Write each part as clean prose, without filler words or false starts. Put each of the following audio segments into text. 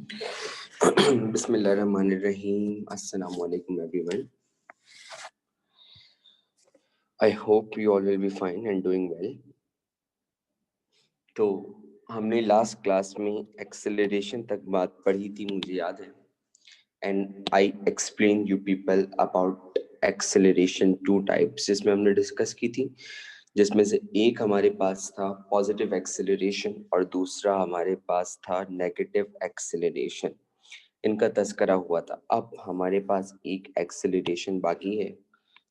Bismillahirrahmanirrahim. Assalamualaikum everyone. I hope you all will be fine and doing well. तो हमने last class में acceleration तक बात पढ़ी थी, मुझे याद है, and I explain you people about acceleration two types, जिसमें हमने डिस्कस की थी, जिसमें से एक हमारे पास था पॉजिटिव एक्सेलरेशन और दूसरा हमारे पास था नेगेटिव एक्सेलरेशन। इनका तस्करा हुआ था। अब हमारे पास एक एक्सेलरेशन बाकी है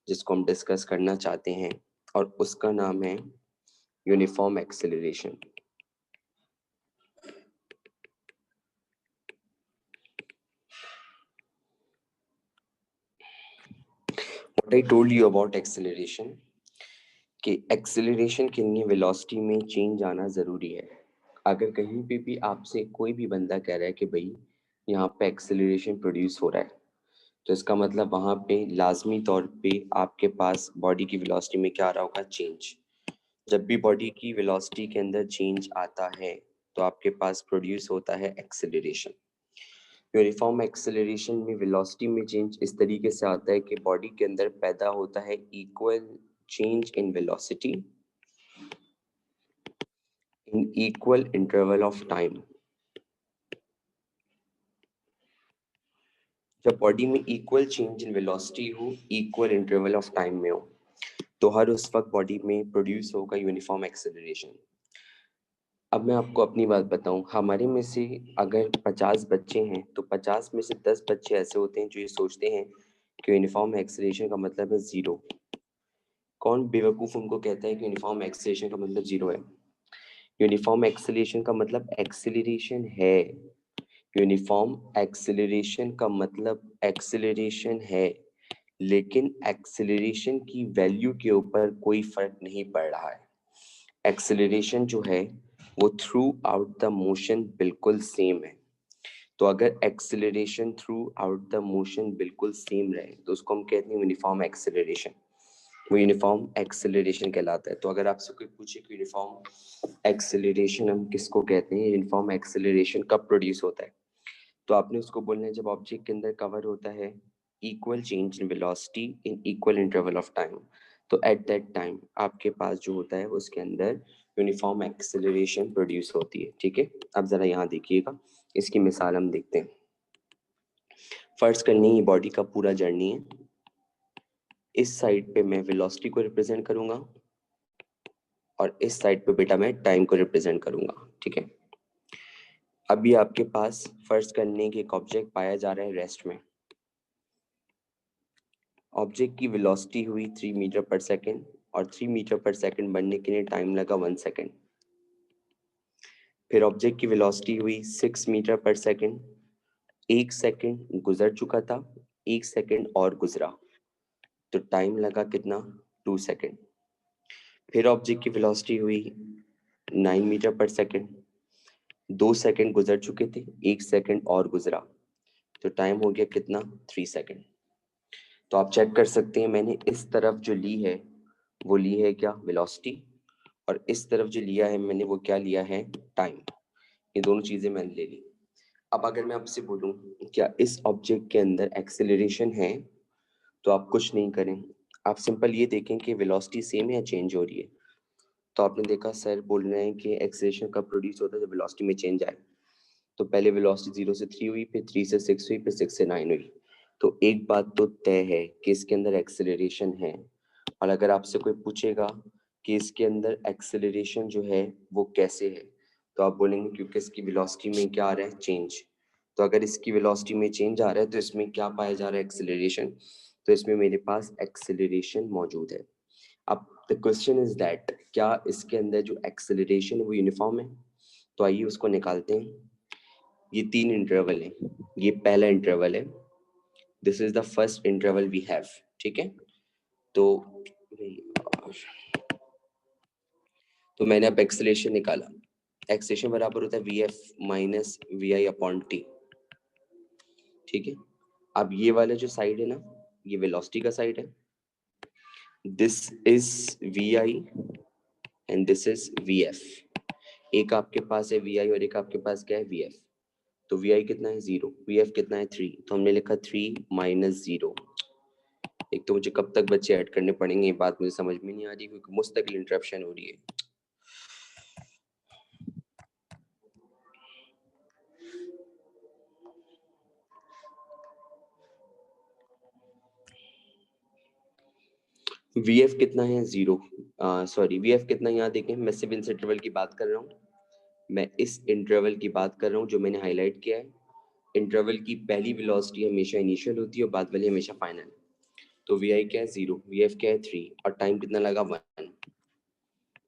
जिसको हम डिस्कस करना चाहते हैं और उसका नाम है uniform acceleration. What I told you about acceleration कि एक्सेलरेशन के लिए वेलोसिटी में चेंज आना ज़रूरी है। अगर कहीं पे भी आपसे कोई भी बंदा कह रहा है कि भाई यहाँ पे एक्सेलरेशन प्रोड्यूस हो रहा है, तो इसका मतलब वहाँ पे लाजमी तौर पे आपके पास बॉडी की वेलोसिटी में क्या आ रहा होगा, चेंज। जब भी बॉडी की वेलोसिटी के अंदर चेंज आता है तो आपके पास प्रोड्यूस होता है एक्सेलरेशन। यूनिफॉर्म एक्सेलरेशन में वेलोसिटी में चेंज इस तरीके से आता है कि बॉडी के अंदर पैदा होता है equal change in velocity in equal interval of time. जब बॉडी में इक्वल चेंज इन वेलोसिटी हो, इक्वल इंटरवल ऑफ टाइम में हो, तो हर उस वक्त बॉडी में प्रोड्यूस होगा यूनिफॉर्म एक्सेलरेशन। अब मैं आपको अपनी बात बताऊं, हमारे में से अगर 50 बच्चे हैं तो 50 में से 10 बच्चे ऐसे होते हैं जो ये सोचते हैं कि यूनिफॉर्म एक्सेलरेशन का मतलब है जीरो। कौन बेवकूफ़ उनको कहता है कि यूनिफॉर्म एक्सेलरेशन का मतलब जीरो है? यूनिफॉर्म एक्सेलरेशन का मतलब एक्सेलरेशन है। यूनिफॉर्म एक्सेलरेशन का मतलब एक्सेलरेशन है, लेकिन एक्सेलरेशन की वैल्यू के ऊपर कोई फर्क नहीं पड़ रहा है। एक्सेलरेशन जो है वो थ्रू आउट द मोशन बिल्कुल सेम है। तो अगर acceleration through out the motion बिल्कुल सेम रहे तो उसको हम कहते हैं यूनिफॉर्म एक्सेलरेशन। वो यूनिफॉर्म एक्सेलरेशन कहलाता है। तो अगर आपसे कोई पूछे कि यूनिफॉर्म एक्सेलरेशन हम किसको कहते हैं, यूनिफॉर्म एक्सेलरेशन कब प्रोड्यूस होता है, तो आपने उसको बोलना है जब ऑब्जेक्ट के अंदर कवर होता है equal change in velocity in equal interval of time. तो एट दैट टाइम आपके पास जो होता है उसके अंदर यूनिफॉर्म एक्सेलरेशन प्रोड्यूस होती है। ठीक है, अब जरा यहाँ देखिएगा, इसकी मिसाल हम देखते हैं। फर्ज करनी ये बॉडी का पूरा जर्नी है। इस साइड पे मैं वेलोसिटी को रिप्रेजेंट करूंगा और इस साइड पे बेटा मैं टाइम को रिप्रेजेंट करूंगा। ठीक है, अभी आपके पास फर्ज करने के एक ऑब्जेक्ट पाया जा रहा है रेस्ट में। ऑब्जेक्ट की वेलोसिटी हुई 3 मीटर पर सेकेंड और 3 मीटर पर सेकेंड बनने के लिए टाइम लगा 1 सेकेंड। फिर ऑब्जेक्ट की वेलोसिटी हुई 6 मीटर पर सेकेंड, 1 सेकेंड गुजर चुका था, 1 सेकेंड और गुजरा, तो टाइम लगा कितना, 2 सेकेंड। फिर ऑब्जेक्ट की वेलोसिटी हुई 9 मीटर पर सेकेंड, 2 सेकेंड गुजर चुके थे, 1 सेकेंड और गुजरा, तो टाइम हो गया कितना, 3 सेकेंड। तो आप चेक कर सकते हैं मैंने इस तरफ जो ली है वो ली है क्या, वेलोसिटी, और इस तरफ जो लिया है मैंने वो क्या लिया है, टाइम। ये दोनों चीजें मैंने ले ली। अब अगर मैं आपसे बोलूं क्या इस ऑब्जेक्ट के अंदर एक्सेलरेशन है, तो आप कुछ नहीं करें, आप सिंपल ये देखें कि वेलोसिटी सेम है या चेंज हो रही है। तो आपने देखा सर बोल रहे हैं कि एक्सेलरेशन कब प्रोड्यूस होता है, जब वेलोसिटी में चेंज आए। तो पहले वेलोसिटी 0 से 3 हुई, फिर 3 से 6 हुई, फिर 6 से 9 हुई। तो एक बात तो तय है कि इसके अंदर एक्सेलरेशन है। और अगर आपसे कोई पूछेगा कि इसके अंदर एक्सेलरेशन जो है वो कैसे है, तो आप बोलेंगे क्योंकि इसकी वेलोसिटी में क्या आ रहा है, चेंज। तो अगर इसकी वेलोसिटी में चेंज आ रहा है तो इसमें क्या पाया जा रहा है, एक्सेलरेशन। तो इसमें मेरे पास एक्सेलरेशन मौजूद है। अब द क्वेश्चन इज दैट क्या इसके अंदर जो एक्सेलरेशन है वो यूनिफॉर्म है। तो आइए उसको निकालते हैं। ये 3 इंटरवल है। ये पहला इंटरवल है, this is the first interval we have. ठीक है, तो मैंने अब एक्सेलरेशन निकाला। एक्सेलरेशन बराबर होता है V F minus V I upon T. ठीक है, अब ये वाला जो साइड है ना, ये वेलोसिटी का साइड है। This is V I and this is V F. एक आपके पास है वी आई और एक आपके पास क्या है, वी एफ। तो वी आई कितना है 0, वी एफ कितना है 3, तो हमने लिखा 3 माइनस 0। एक तो मुझे कब तक बच्चे ऐड करने पड़ेंगे, ये बात मुझे समझ में नहीं आ रही क्योंकि मुस्तकिल इंटरप्शन हो रही है। वी एफ कितना है 0, सॉरी वी एफ कितना, यहाँ देखें मैं सिर्फ इस इंटरवल की बात कर रहा हूँ, मैं इस इंटरवल की बात कर रहा हूँ जो मैंने हाईलाइट किया है। इंटरवल की पहली वेलोसिटी हमेशा इनिशियल होती है और बाद वाली हमेशा फाइनल। तो वी आई क्या है 0, वी एफ क्या है 3 और टाइम कितना लगा 1।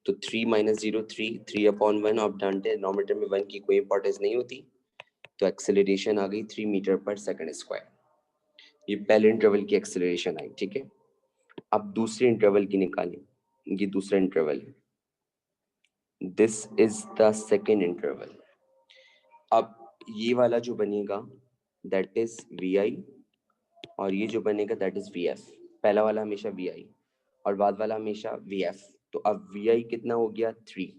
तो 3 माइनस 0 3 अपॉन 1, आप जानते हैं डिनोमिनेटर में 1 की कोई इंपॉर्टेंस नहीं होती। तो एक्सेलरेशन आ गई 3 मीटर पर सेकंड स्क्वायर। ये पहले इंटरवल की एक्सेलरेशन आई, ठीक है। अब दूसरे इंटरवल की निकालें, ये दूसरा इंटरवल है, this is the second interval. अब ये वाला जो बनेगा दैट इज वी आई और ये जो बनेगा दैट इज वी एफ। पहला वाला हमेशा वी आई और बाद वाला हमेशा वी एफ। तो अब वी आई कितना हो गया 3,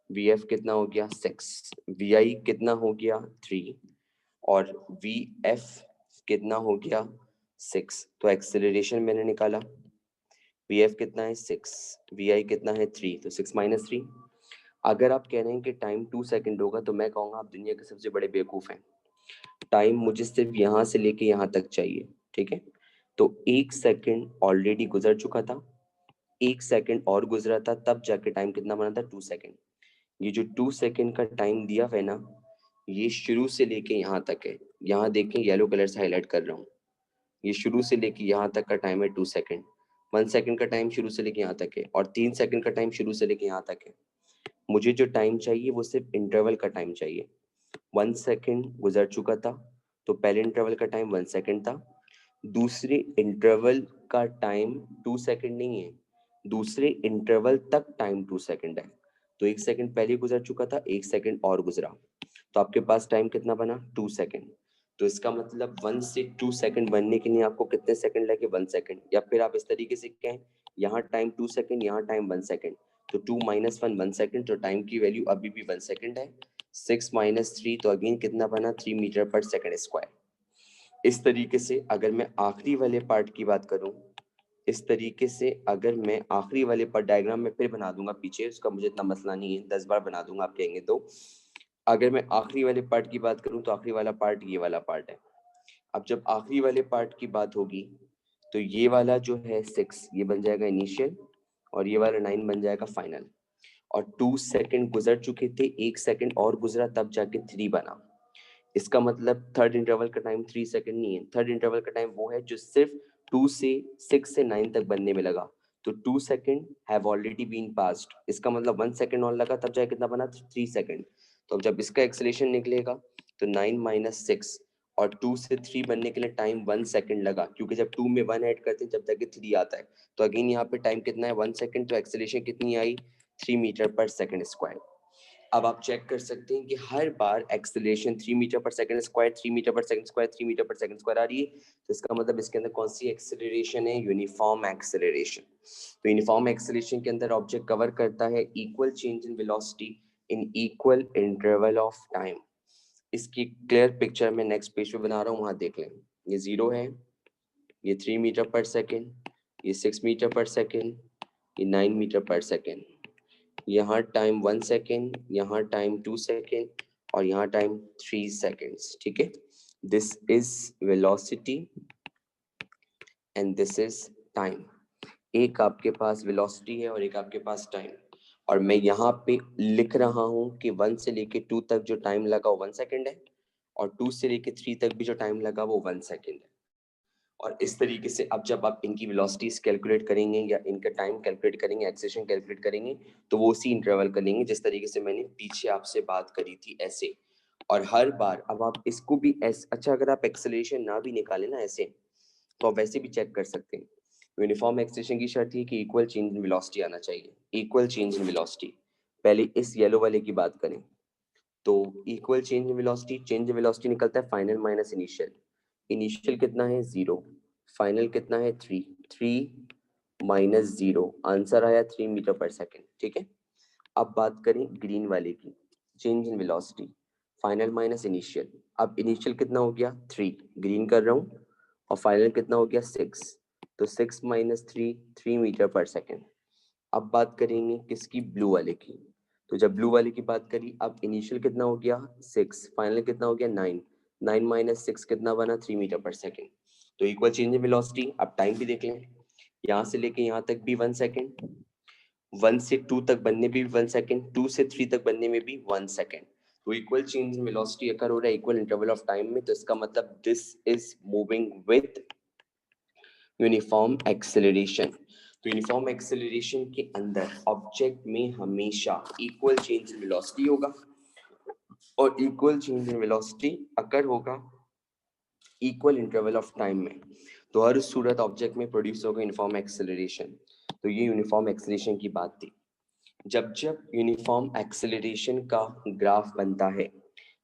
वी एफ कितना हो गया 6, वी आई कितना हो गया 3 और वी एफ कितना हो गया 6। तो एक्सेलरेशन मैंने निकाला, वी एफ कितना है 6, वी आई कितना है 3, तो 6 माइनस 3। अगर आप कह रहे हैं कि टाइम 2 सेकंड होगा तो मैं कहूँगा आप दुनिया के सबसे बड़े बेवकूफ़ हैं। टाइम मुझे सिर्फ यहाँ से लेके यहाँ तक चाहिए, ठीक है। तो 1 सेकंड ऑलरेडी गुजर चुका था, 1 सेकंड और गुजरा था, तब जाके टाइम कितना बना था 2 सेकंड। ये जो 2 सेकंड का टाइम दिया है ना, ये शुरू से लेके यहाँ तक है। यहाँ देखें येलो कलर से हाईलाइट कर रहा हूँ, ये शुरू से लेके यहाँ तक का टाइम है 2 सेकंड। 1 सेकंड का टाइम शुरू से लेके यहाँ तक है और 3 सेकंड का टाइम शुरू से लेके यहाँ तक है। मुझे जो टाइम चाहिए वो सिर्फ इंटरवल का टाइम चाहिए। 1 सेकंड गुजर चुका था, तो पहले इंटरवल का टाइम 1 सेकंड था। दूसरे इंटरवल का टाइम 2 सेकंड नहीं है, दूसरे इंटरवल तक टाइम 2 सेकंड है। तो 1 सेकंड पहले गुजर चुका था, 1 सेकंड और गुजरा, तो आपके पास टाइम कितना बना 2 सेकंड। तो इसका मतलब 1 से 2 सेकंड बनने के लिए आपको कितने सेकंड लगे 1 सेकंड। या फिर आप इस तरीके से कहें, यहाँ टाइम 2 सेकंड, यहाँ टाइम 1 सेकंड, तो 2 माइनस 1 1 सेकंड, तो टाइम की वैल्यू अभी भी 1 सेकंड है। 6 माइनस 3, तो अगेन कितना बना 3 मीटर पर सेकंड स्क्वायर। इस तरीके से अगर मैं आखिरी वाले पार्ट की बात करूं, इस तरीके से अगर मैं आखिरी वाले पर डायग्राम में फिर बना दूंगा पीछे, उसका मुझे इतना मसला नहीं है, 10 बार बना दूंगा आप कहेंगे तो। अगर मैं आखिरी वाले पार्ट की बात करूं तो आखिरी वाला पार्ट ये वाला पार्ट है। अब जब आखिरी वाले पार्ट की बात होगी तो ये वाला जो है 6 ये बन जाएगा इनिशियल और ये वाला 9 बन जाएगा फाइनल। और 2 सेकंड गुजर चुके थे, 1 सेकंड और गुजरा तब जाके 3 बना। इसका मतलब थर्ड इंटरवल का टाइम 3 सेकंड नहीं है, थर्ड इंटरवल का टाइम वो है जो सिर्फ 2 से 6 से 9 तक बनने में लगा। तो 2 second have already been passed, इसका मतलब 1 सेकंड और लगा तब जाके कितना बना 3 सेकंड। तो अब जब इसका एक्सेलेरेशन निकलेगा तो 9 माइनस 6 और 2 से 3 बनने के लिए टाइम 1 सेकंड लगा, क्योंकि जब 2 में 1 ऐड करते हैं जब जाके 3 आता है। तो अगेन यहाँ पे टाइम कितना है 1 सेकंड, तो एक्सेलेरेशन कितनी आई 3 मीटर पर सेकंड स्क्वायर। अब आप चेक कर सकते हैं कि हर बार एक्सेलरेशन 3 मीटर पर सेकंड स्क्वायर, 3 मीटर पर सेकंड स्क्वायर, 3 मीटर पर सेकंड स्क्वायर आ रही है। तो इसका मतलब इसके अंदर कौन सी एक्सेलरेशन है, यूनिफॉर्म एक्सेलरेशन। तो यूनिफॉर्म एक्सेलरेशन के अंदर ऑब्जेक्ट कवर करता है equal change in velocity in equal interval of time. इसकी क्लियर पिक्चर मैं नेक्स्ट पेज पे बना रहा हूँ, वहां देख लें। ये 0 है, ये 3 मीटर पर सेकेंड, ये 6 मीटर पर सेकेंड, ये 9 मीटर पर सेकेंड। यहाँ टाइम 1 सेकेंड, यहाँ टाइम 2 सेकेंड और यहाँ टाइम 3 सेकेंड्स, ठीक है। This is velocity and this is time. एक आपके पास वेलोसिटी है और एक आपके पास टाइम, और मैं यहाँ पे लिख रहा हूँ कि 1 से लेके 2 तक जो टाइम लगा वो 1 सेकेंड है और 2 से लेके 3 तक भी जो टाइम लगा वो 1 सेकेंड है। और इस तरीके से अब जब आप इनकी वेलोसिटीज कैलकुलेट करेंगे या इनका टाइम कैलकुलेट करेंगे, एक्सेलरेशन कैलकुलेट करेंगे, तो वो उसी इंटरवल का लेंगे जिस तरीके से मैंने पीछे आपसे बात करी थी ऐसे। और हर बार अब आप इसको भी ऐसे, अच्छा अगर आप एक्सेलरेशन ना भी निकाले ना ऐसे, तो आप वैसे भी चेक कर सकते हैं। यूनिफॉर्म एक्सेलरेशन की शर्त है कि इक्वल चेंज इन वेलोसिटी आना चाहिए, इक्वल चेंज इन वेलोसिटी। पहले इस येलो वाले की बात करें तो equal change in velocity, change in velocity निकलता है फाइनल माइनस इनिशियल। इनिशियल कितना है 0, फाइनल कितना है 3, 3 माइनस 0, आंसर आया 3 मीटर पर सेकेंड, ठीक है। अब बात करें ग्रीन वाले की, change in velocity. Final minus initial. अब इनिशियल कितना हो गया 3, ग्रीन कर रहा हूँ, और फाइनल कितना हो गया 6, तो 6 माइनस 3 3 मीटर पर सेकेंड। अब बात करेंगे किसकी, ब्लू वाले की। तो जब ब्लू वाले की बात करी, अब इनिशियल कितना हो गया 6, फाइनल कितना हो गया 9, 9 माइनस 6 कितना बना 3 मीटर पर सेकेंड। तो इक्वल चेंज इन वेलोसिटी। अब टाइम भी देख लें, यहाँ से लेके यहाँ तक भी 1 सेकेंड, 1 से 2 तक बनने में भी 1 सेकेंड, 2 से 3 तक बनने में भी 1 सेकेंड। तो इक्वल चेंज इन वेलोसिटी अकर हो रहा है इक्वल इंटरवल ऑफ टाइम में, तो इसका मतलब this is moving with uniform acceleration. तो यूनिफॉर्म एक्सेलरेशन के अंदर ऑब्जेक्ट में हमेशा इक्वल चेंज इन वेलोसिटी होगा, और इक्वल चेंज इन वेलोसिटी अकर होगा इक्वल इंटरवल ऑफ टाइम में। तो हर सूरत ऑब्जेक्ट में प्रोड्यूस होगा यूनिफॉर्म एक्सेलरेशन। तो ये यूनिफॉर्म एक्सेलरेशन की बात थी। जब जब यूनिफॉर्म एक्सेलरेशन का ग्राफ बनता है,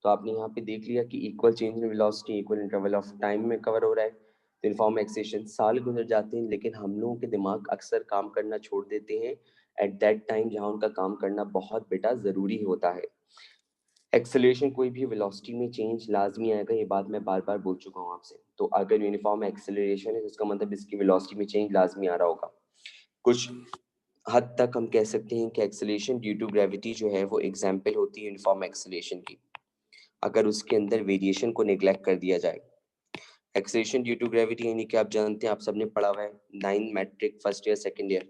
तो आपने यहाँ पे देख लिया कि equal change in velocity equal interval of time में कवर हो रहा है। तो यूनिफॉर्म एक्सेलरेशन, साल गुजर जाते हैं लेकिन हम लोगों के दिमाग अक्सर काम करना छोड़ देते हैं एट दैट टाइम जहाँ उनका काम करना बहुत बेटा जरूरी होता है। एक्सेलरेशन कोई भी वेलोसिटी में चेंज लाजमी आएगा, ये बात मैं बार बार बोल चुका हूँ आपसे। तो अगर यूनिफॉर्म एक्सेलरेशन है तो इसका मतलब इसकी वेलोसिटी में चेंज लाजमी आ रहा होगा। कुछ हद तक हम कह सकते हैं कि एक्सेलरेशन ड्यू टू ग्रेविटी जो है वो एग्जाम्पल होती है यूनिफॉर्म एक्सेलरेशन की, अगर उसके अंदर वेरिएशन को निगलेक्ट कर दिया जाए। एक्सेलरेशन ड्यू टू ग्रेविटी यानी कि आप जानते हैं, आप सबने पढ़ा हुआ है 9 matric first year second year,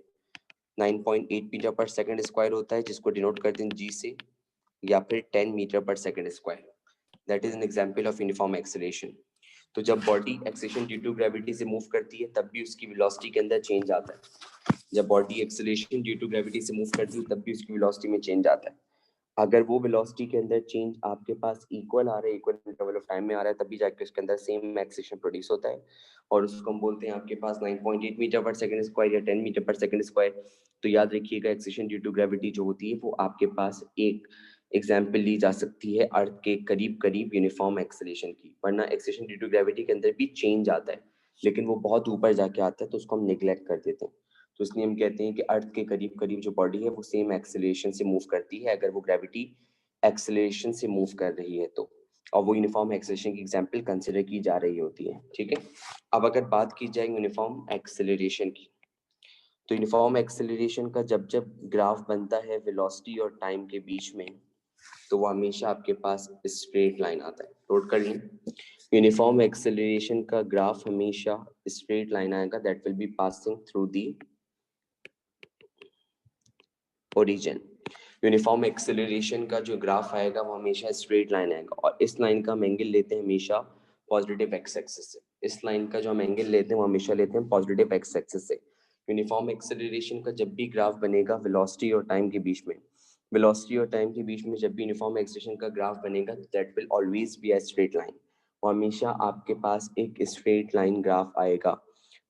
9.8 metre पर सेकंड स्क्वायर होता है, जिसको डिनोट करते हैं जी से, या फिर 10 मीटर पर second square. That is an example of uniform acceleration. तो जब body acceleration due to gravity से मूव करती है तब भी उसकी वेलोसिटी के अंदर चेंज आता है। जब body acceleration due to gravity से मूव करती है तब भी उसकी वेलोसिटी में चेंज आता है। अगर वो वेलोसिटी के अंदर चेंज आपके पास इक्वल आ रहा है, इक्वल इंटरवल ऑफ टाइम में आ रहा है, तभी जाके उसके अंदर सेम एक्सेलरेशन प्रोड्यूस होता है, और उसको हम बोलते हैं आपके पास 9.8 मीटर पर सेकंड स्क्वायर या 10 मीटर पर सेकंड स्क्वायर। तो याद रखिएगा एक्सेलरेशन ड्यू टू ग्रेविटी जो होती है वो आपके पास एक एग्जाम्पल ली जा सकती है अर्थ के करीब करीब यूनिफॉर्म एक्सेलरेशन की, वरना एक्सेलरेशन ड्यू टू ग्रेविटी के अंदर भी चेंज आता है लेकिन वो बहुत ऊपर जाके आता है, तो उसको हम निगलेक्ट कर देते हैं। तो इसलिए हम कहते हैं कि अर्थ के करीब करीब जो बॉडी है वो सेम एक्सेलरेशन से मूव करती है अगर वो ग्रेविटी एक्सेलरेशन से मूव कर रही है तो, और वो यूनिफॉर्म एक्सेलरेशन की एग्जांपल कंसीडर की जा रही होती है। ठीक है, अब अगर बात की जाए यूनिफॉर्म एक्सेलरेशन की, तो यूनिफॉर्म एक्सेलरेशन का जब जब ग्राफ बनता है वेलोसिटी और टाइम के बीच में, तो वो हमेशा आपके पास स्ट्रेट लाइन आता है। नोट कर लें, यूनिफॉर्म एक्सेलरेशन का ग्राफ हमेशा स्ट्रेट लाइन आएगा, that will be passing through the origin. Uniform acceleration का जो ग्राफ आएगा वो हमेशा स्ट्रेट लाइन आएगा, और इस लाइन का हम एंगल लेते हैं हमेशा पॉजिटिव एक्स एक्सिस से। इस लाइन का जो हम एंगल लेते हैं वो हमेशा लेते हैं पॉजिटिव एक्स एक्सिस से। यूनिफॉर्म एक्सेलरेशन का जब भी ग्राफ बनेगा वेलोसिटी और टाइम के बीच में, वेलोसिटी और टाइम के बीच में जब भी यूनिफॉर्म एक्सेलरेशन का ग्राफ बनेगा, that will always be a straight line. और हमेशा आपके पास एक स्ट्रेट लाइन ग्राफ आएगा।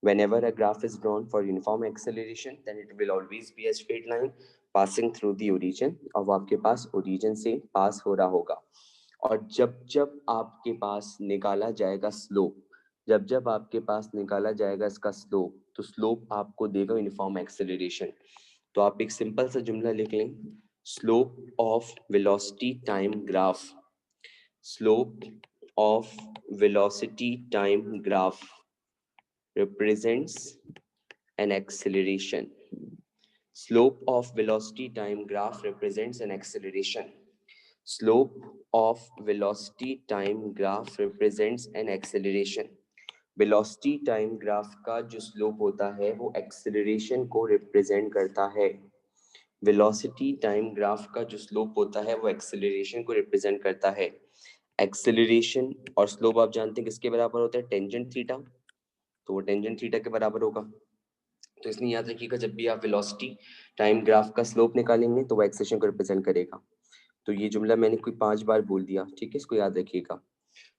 Whenever a graph is drawn for uniform acceleration, then it will always be a straight line passing through the origin, और वो आपके पास origin से पास हो रहा होगा। और जब जब आपके पास निकाला जाएगा स्लोप, जब जब आपके पास निकाला जाएगा इसका स्लोप, तो स्लोप आपको देगा यूनिफॉर्म एक्सेलरेशन। तो आप एक सिंपल सा जुमला लिख लें, slope of velocity time graph, slope of velocity time graph represents an acceleration. Slope of velocity time graph represents an acceleration. Slope of velocity time graph represents an acceleration. Velocity time graph का जो slope होता है वो acceleration को represent करता है। Velocity time graph का जो slope होता है वो acceleration को represent करता है। Acceleration और slope आप जानते हैं किसके बराबर होता है, टेंजेंट थीटा, तो वो टेंजेंट थीटा के बराबर होगा। तो इसलिए याद रखिएगा जब भी आप वेलोसिटी टाइम ग्राफ का स्लोप निकालेंगे तो वो एक्सेलरेशन को रिप्रेजेंट करेगा। तो ये जुमला मैंने कोई 5 बार बोल दिया, ठीक है, इसको याद रखिएगा।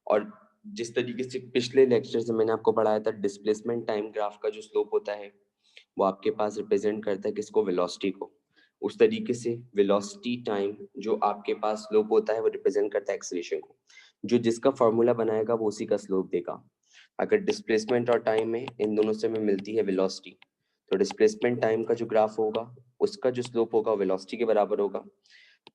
और जिस तरीके से पिछले लेक्चर से मैंने आपको पढ़ाया था, डिस्प्लेसमेंट टाइम ग्राफ का जो स्लोप होता है वो आपके पास रिप्रेजेंट करता है किसको, वेलोसिटी को। उस तरीके से वेलोसिटी टाइम जो आपके पास स्लोप होता है वो रिप्रेजेंट करता है एक्सेलरेशन को। जो जिसका फॉर्मूला बनाएगा वो उसी का स्लोप देगा। अगर डिस्प्लेसमेंट और टाइम में इन दोनों से में मिलती है वेलोसिटी, तो डिस्प्लेसमेंट टाइम का जो ग्राफ होगा उसका जो स्लोप होगा वेलोसिटी के बराबर होगा।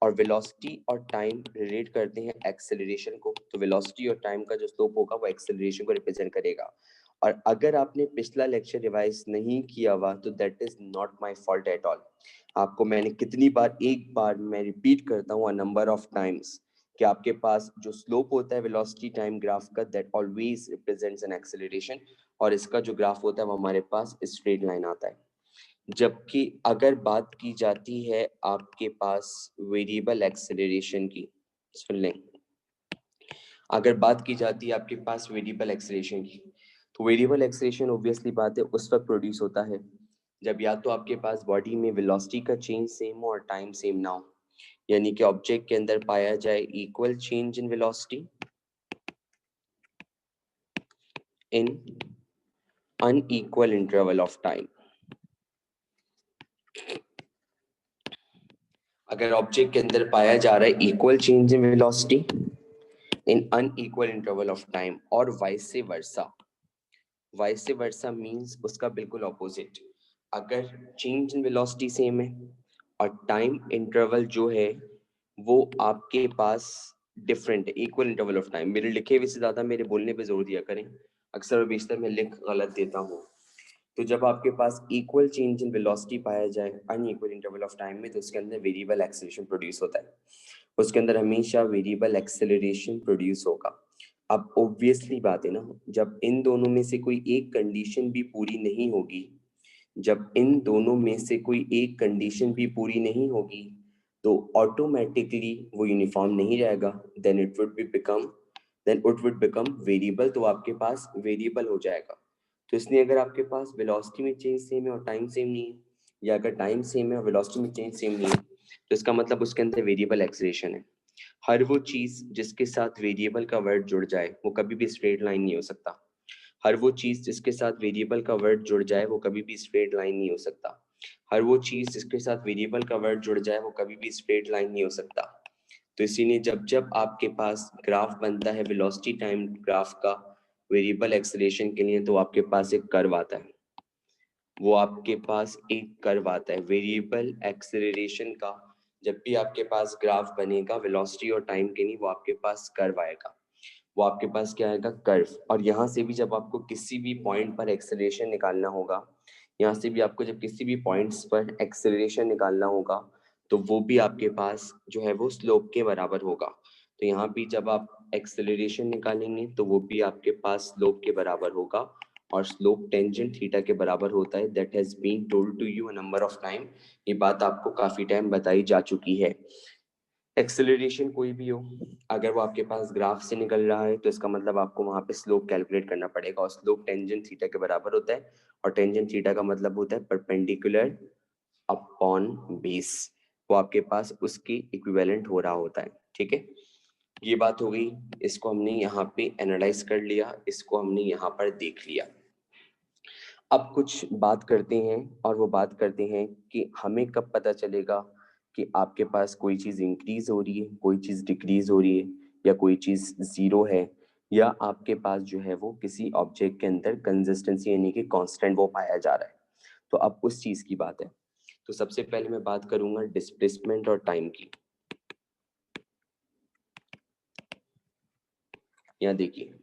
और वेलोसिटी और टाइम रिलेट करते हैं एक्सेलरेशन को, तो वेलोसिटी और टाइम का जो स्लोप होगा वो एक्सेलरेशन को रिप्रेजेंट करेगा। और अगर आपने पिछला लेक्चर रिवाइज नहीं किया हुआ तो that is not my fault at all. आपको मैंने कितनी बार, एक बार मैं रिपीट करता हूँ, नंबर ऑफ टाइम्स, कि आपके पास जो स्लोप होता है वेलोसिटी टाइम ग्राफ का, that always represents an acceleration, और इसका जो ग्राफ होता है वो हमारे पास स्ट्रेट लाइन आता है। जबकि अगर बात की जाती है आपके पास वेरिएबल एक्सेलरेशन की, सुन लें, अगर बात की जाती है आपके पास वेरिएबल एक्सेलरेशन की, तो वेरिएबल एक्सेलरेशन ऑब्वियसली बात है उस वक्त प्रोड्यूस होता है जब या तो आपके पास बॉडी में वेलोसिटी का चेंज सेम हो और टाइम सेम ना हो, यानी कि ऑब्जेक्ट के अंदर पाया जाए equal change in velocity in unequal interval of time. अगर ऑब्जेक्ट के अंदर पाया जा रहा है equal change in velocity in unequal interval of time, और vice versa. Vice versa means उसका बिल्कुल ऑपोजिट। अगर चेंज इन वेलोसिटी सेम है और टाइम इंटरवल जो है वो आपके पास डिफरेंट है, इक्वल इंटरवल ऑफ टाइम। मेरे लिखे हुए से ज्यादा मेरे बोलने पे जोर दिया करें, अक्सर और बेशतर मैं लिख गलत देता हूँ। तो जब आपके पास इक्वल चेंज इन वेलोसिटी पाया जाए अनइक्वल इंटरवल ऑफ टाइम में, तो उसके अंदर वेरिएबल एक्सेलरेशन प्रोड्यूस होता है, उसके अंदर हमेशा वेरिएबल एक्सेलरेशन प्रोड्यूस होगा। अब ऑब्वियसली बात है ना, जब इन दोनों में से कोई एक कंडीशन भी पूरी नहीं होगी, जब इन दोनों में से कोई एक कंडीशन भी पूरी नहीं होगी, तो ऑटोमेटिकली वो यूनिफॉर्म नहीं रहेगा, then it would become variable, तो आपके पास वेरिएबल हो जाएगा। तो इसलिए अगर आपके पास वेलोसिटी में चेंज सेम है और टाइम सेम नहीं है, या अगर टाइम सेम है और वेलोसिटी में चेंज सेम नहीं है, तो इसका मतलब उसके अंदर वेरिएबल एक्सेलरेशन है। हर वो चीज जिसके साथ वेरिएबल का वर्ड जुड़ जाए वो कभी भी स्ट्रेट लाइन नहीं हो सकता। हर वो चीज जिसके साथ वेरिएबल का वर्ड जुड़ जाए वो कभी भी स्ट्रेट लाइन नहीं हो सकता। हर वो चीज जिसके साथ वेरिएबल का वर्ड जुड़ जाए वो कभी भी स्ट्रेट लाइन नहीं हो सकता। तो इसीलिए जब जब आपके पास ग्राफ बनता है वेलोसिटी टाइम ग्राफ का वेरिएबल एक्सेलरेशन के लिए, तो आपके पास एक कर्व आता है, वो आपके पास एक कर्व आता है वेरिएबल एक्सेलरेशन का। जब भी आपके पास ग्राफ बनेगा वेलोसिटी और टाइम के लिए, वो आपके पास कर्व आएगा, वो आपके पास क्या आएगा, कर्व। और यहाँ से भी जब आपको किसी भी पॉइंट पर एक्सेलरेशन निकालना होगा, यहाँ से भी आपको जब किसी भी पॉइंट्स पर एक्सेलरेशन निकालना होगा, तो वो भी आपके पास जो है वो स्लोप के बराबर होगा। तो यहाँ भी जब आप एक्सेलरेशन निकालेंगे तो वो भी आपके पास स्लोप के बराबर होगा, और स्लोप टेंजेंट थीटा के बराबर होता है। That has been told to you a number of time, ये बात आपको काफी टाइम बताई जा चुकी है। एक्सेलरेशन कोई भी हो, अगर वो आपके पास ग्राफ से निकल रहा है तो इसका मतलब आपको वहां पे स्लोप कैलकुलेट करना पड़ेगा, और स्लोप टेंजेंट थीटा के बराबर होता है, और टेंजेंट थीटा का मतलब होता है परपेंडिकुलर अपॉन बेस, वो आपके पास उसकी इक्विवेलेंट हो रहा होता है। ठीक है, ये बात हो गई, इसको हमने यहाँ पे एनालाइज कर लिया, इसको हमने यहाँ पर देख लिया। अब कुछ बात करते हैं, और वो बात करते हैं कि हमें कब पता चलेगा कि आपके पास कोई चीज इंक्रीज हो रही है, कोई चीज डिक्रीज हो रही है, या कोई चीज जीरो है, या आपके पास जो है वो किसी ऑब्जेक्ट के अंदर कंसिस्टेंसी यानी कि कांस्टेंट वो पाया जा रहा है। तो अब उस चीज की बात है। तो सबसे पहले मैं बात करूंगा डिस्प्लेसमेंट और टाइम की। यहाँ देखिए,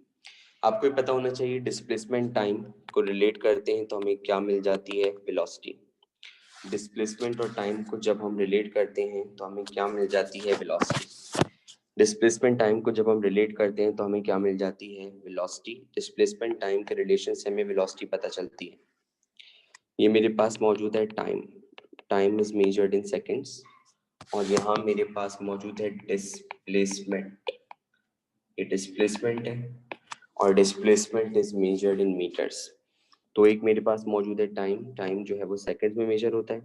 आपको ये पता होना चाहिए डिस्प्लेसमेंट टाइम को रिलेट करते हैं तो हमें क्या मिल जाती है, वेलोसिटी। डिस्प्लेसमेंट और टाइम को जब हम रिलेट करते हैं तो हमें क्या मिल जाती है, वेलोसिटी। डिस्प्लेसमेंट टाइम को जब हम रिलेट करते हैं तो हमें क्या मिल जाती है, वेलोसिटी। डिस्प्लेसमेंट टाइम के रिलेशन से हमें वेलोसिटी पता चलती है। ये मेरे पास मौजूद है time, time is measured in seconds, और यहाँ मेरे पास मौजूद है डिस्प्लेसमेंट, ये डिस्प्लेसमेंट है, और displacement is measured in metres. तो एक मेरे पास मौजूद है टाइम, टाइम जो है वो सेकंड्स में मेजर होता है,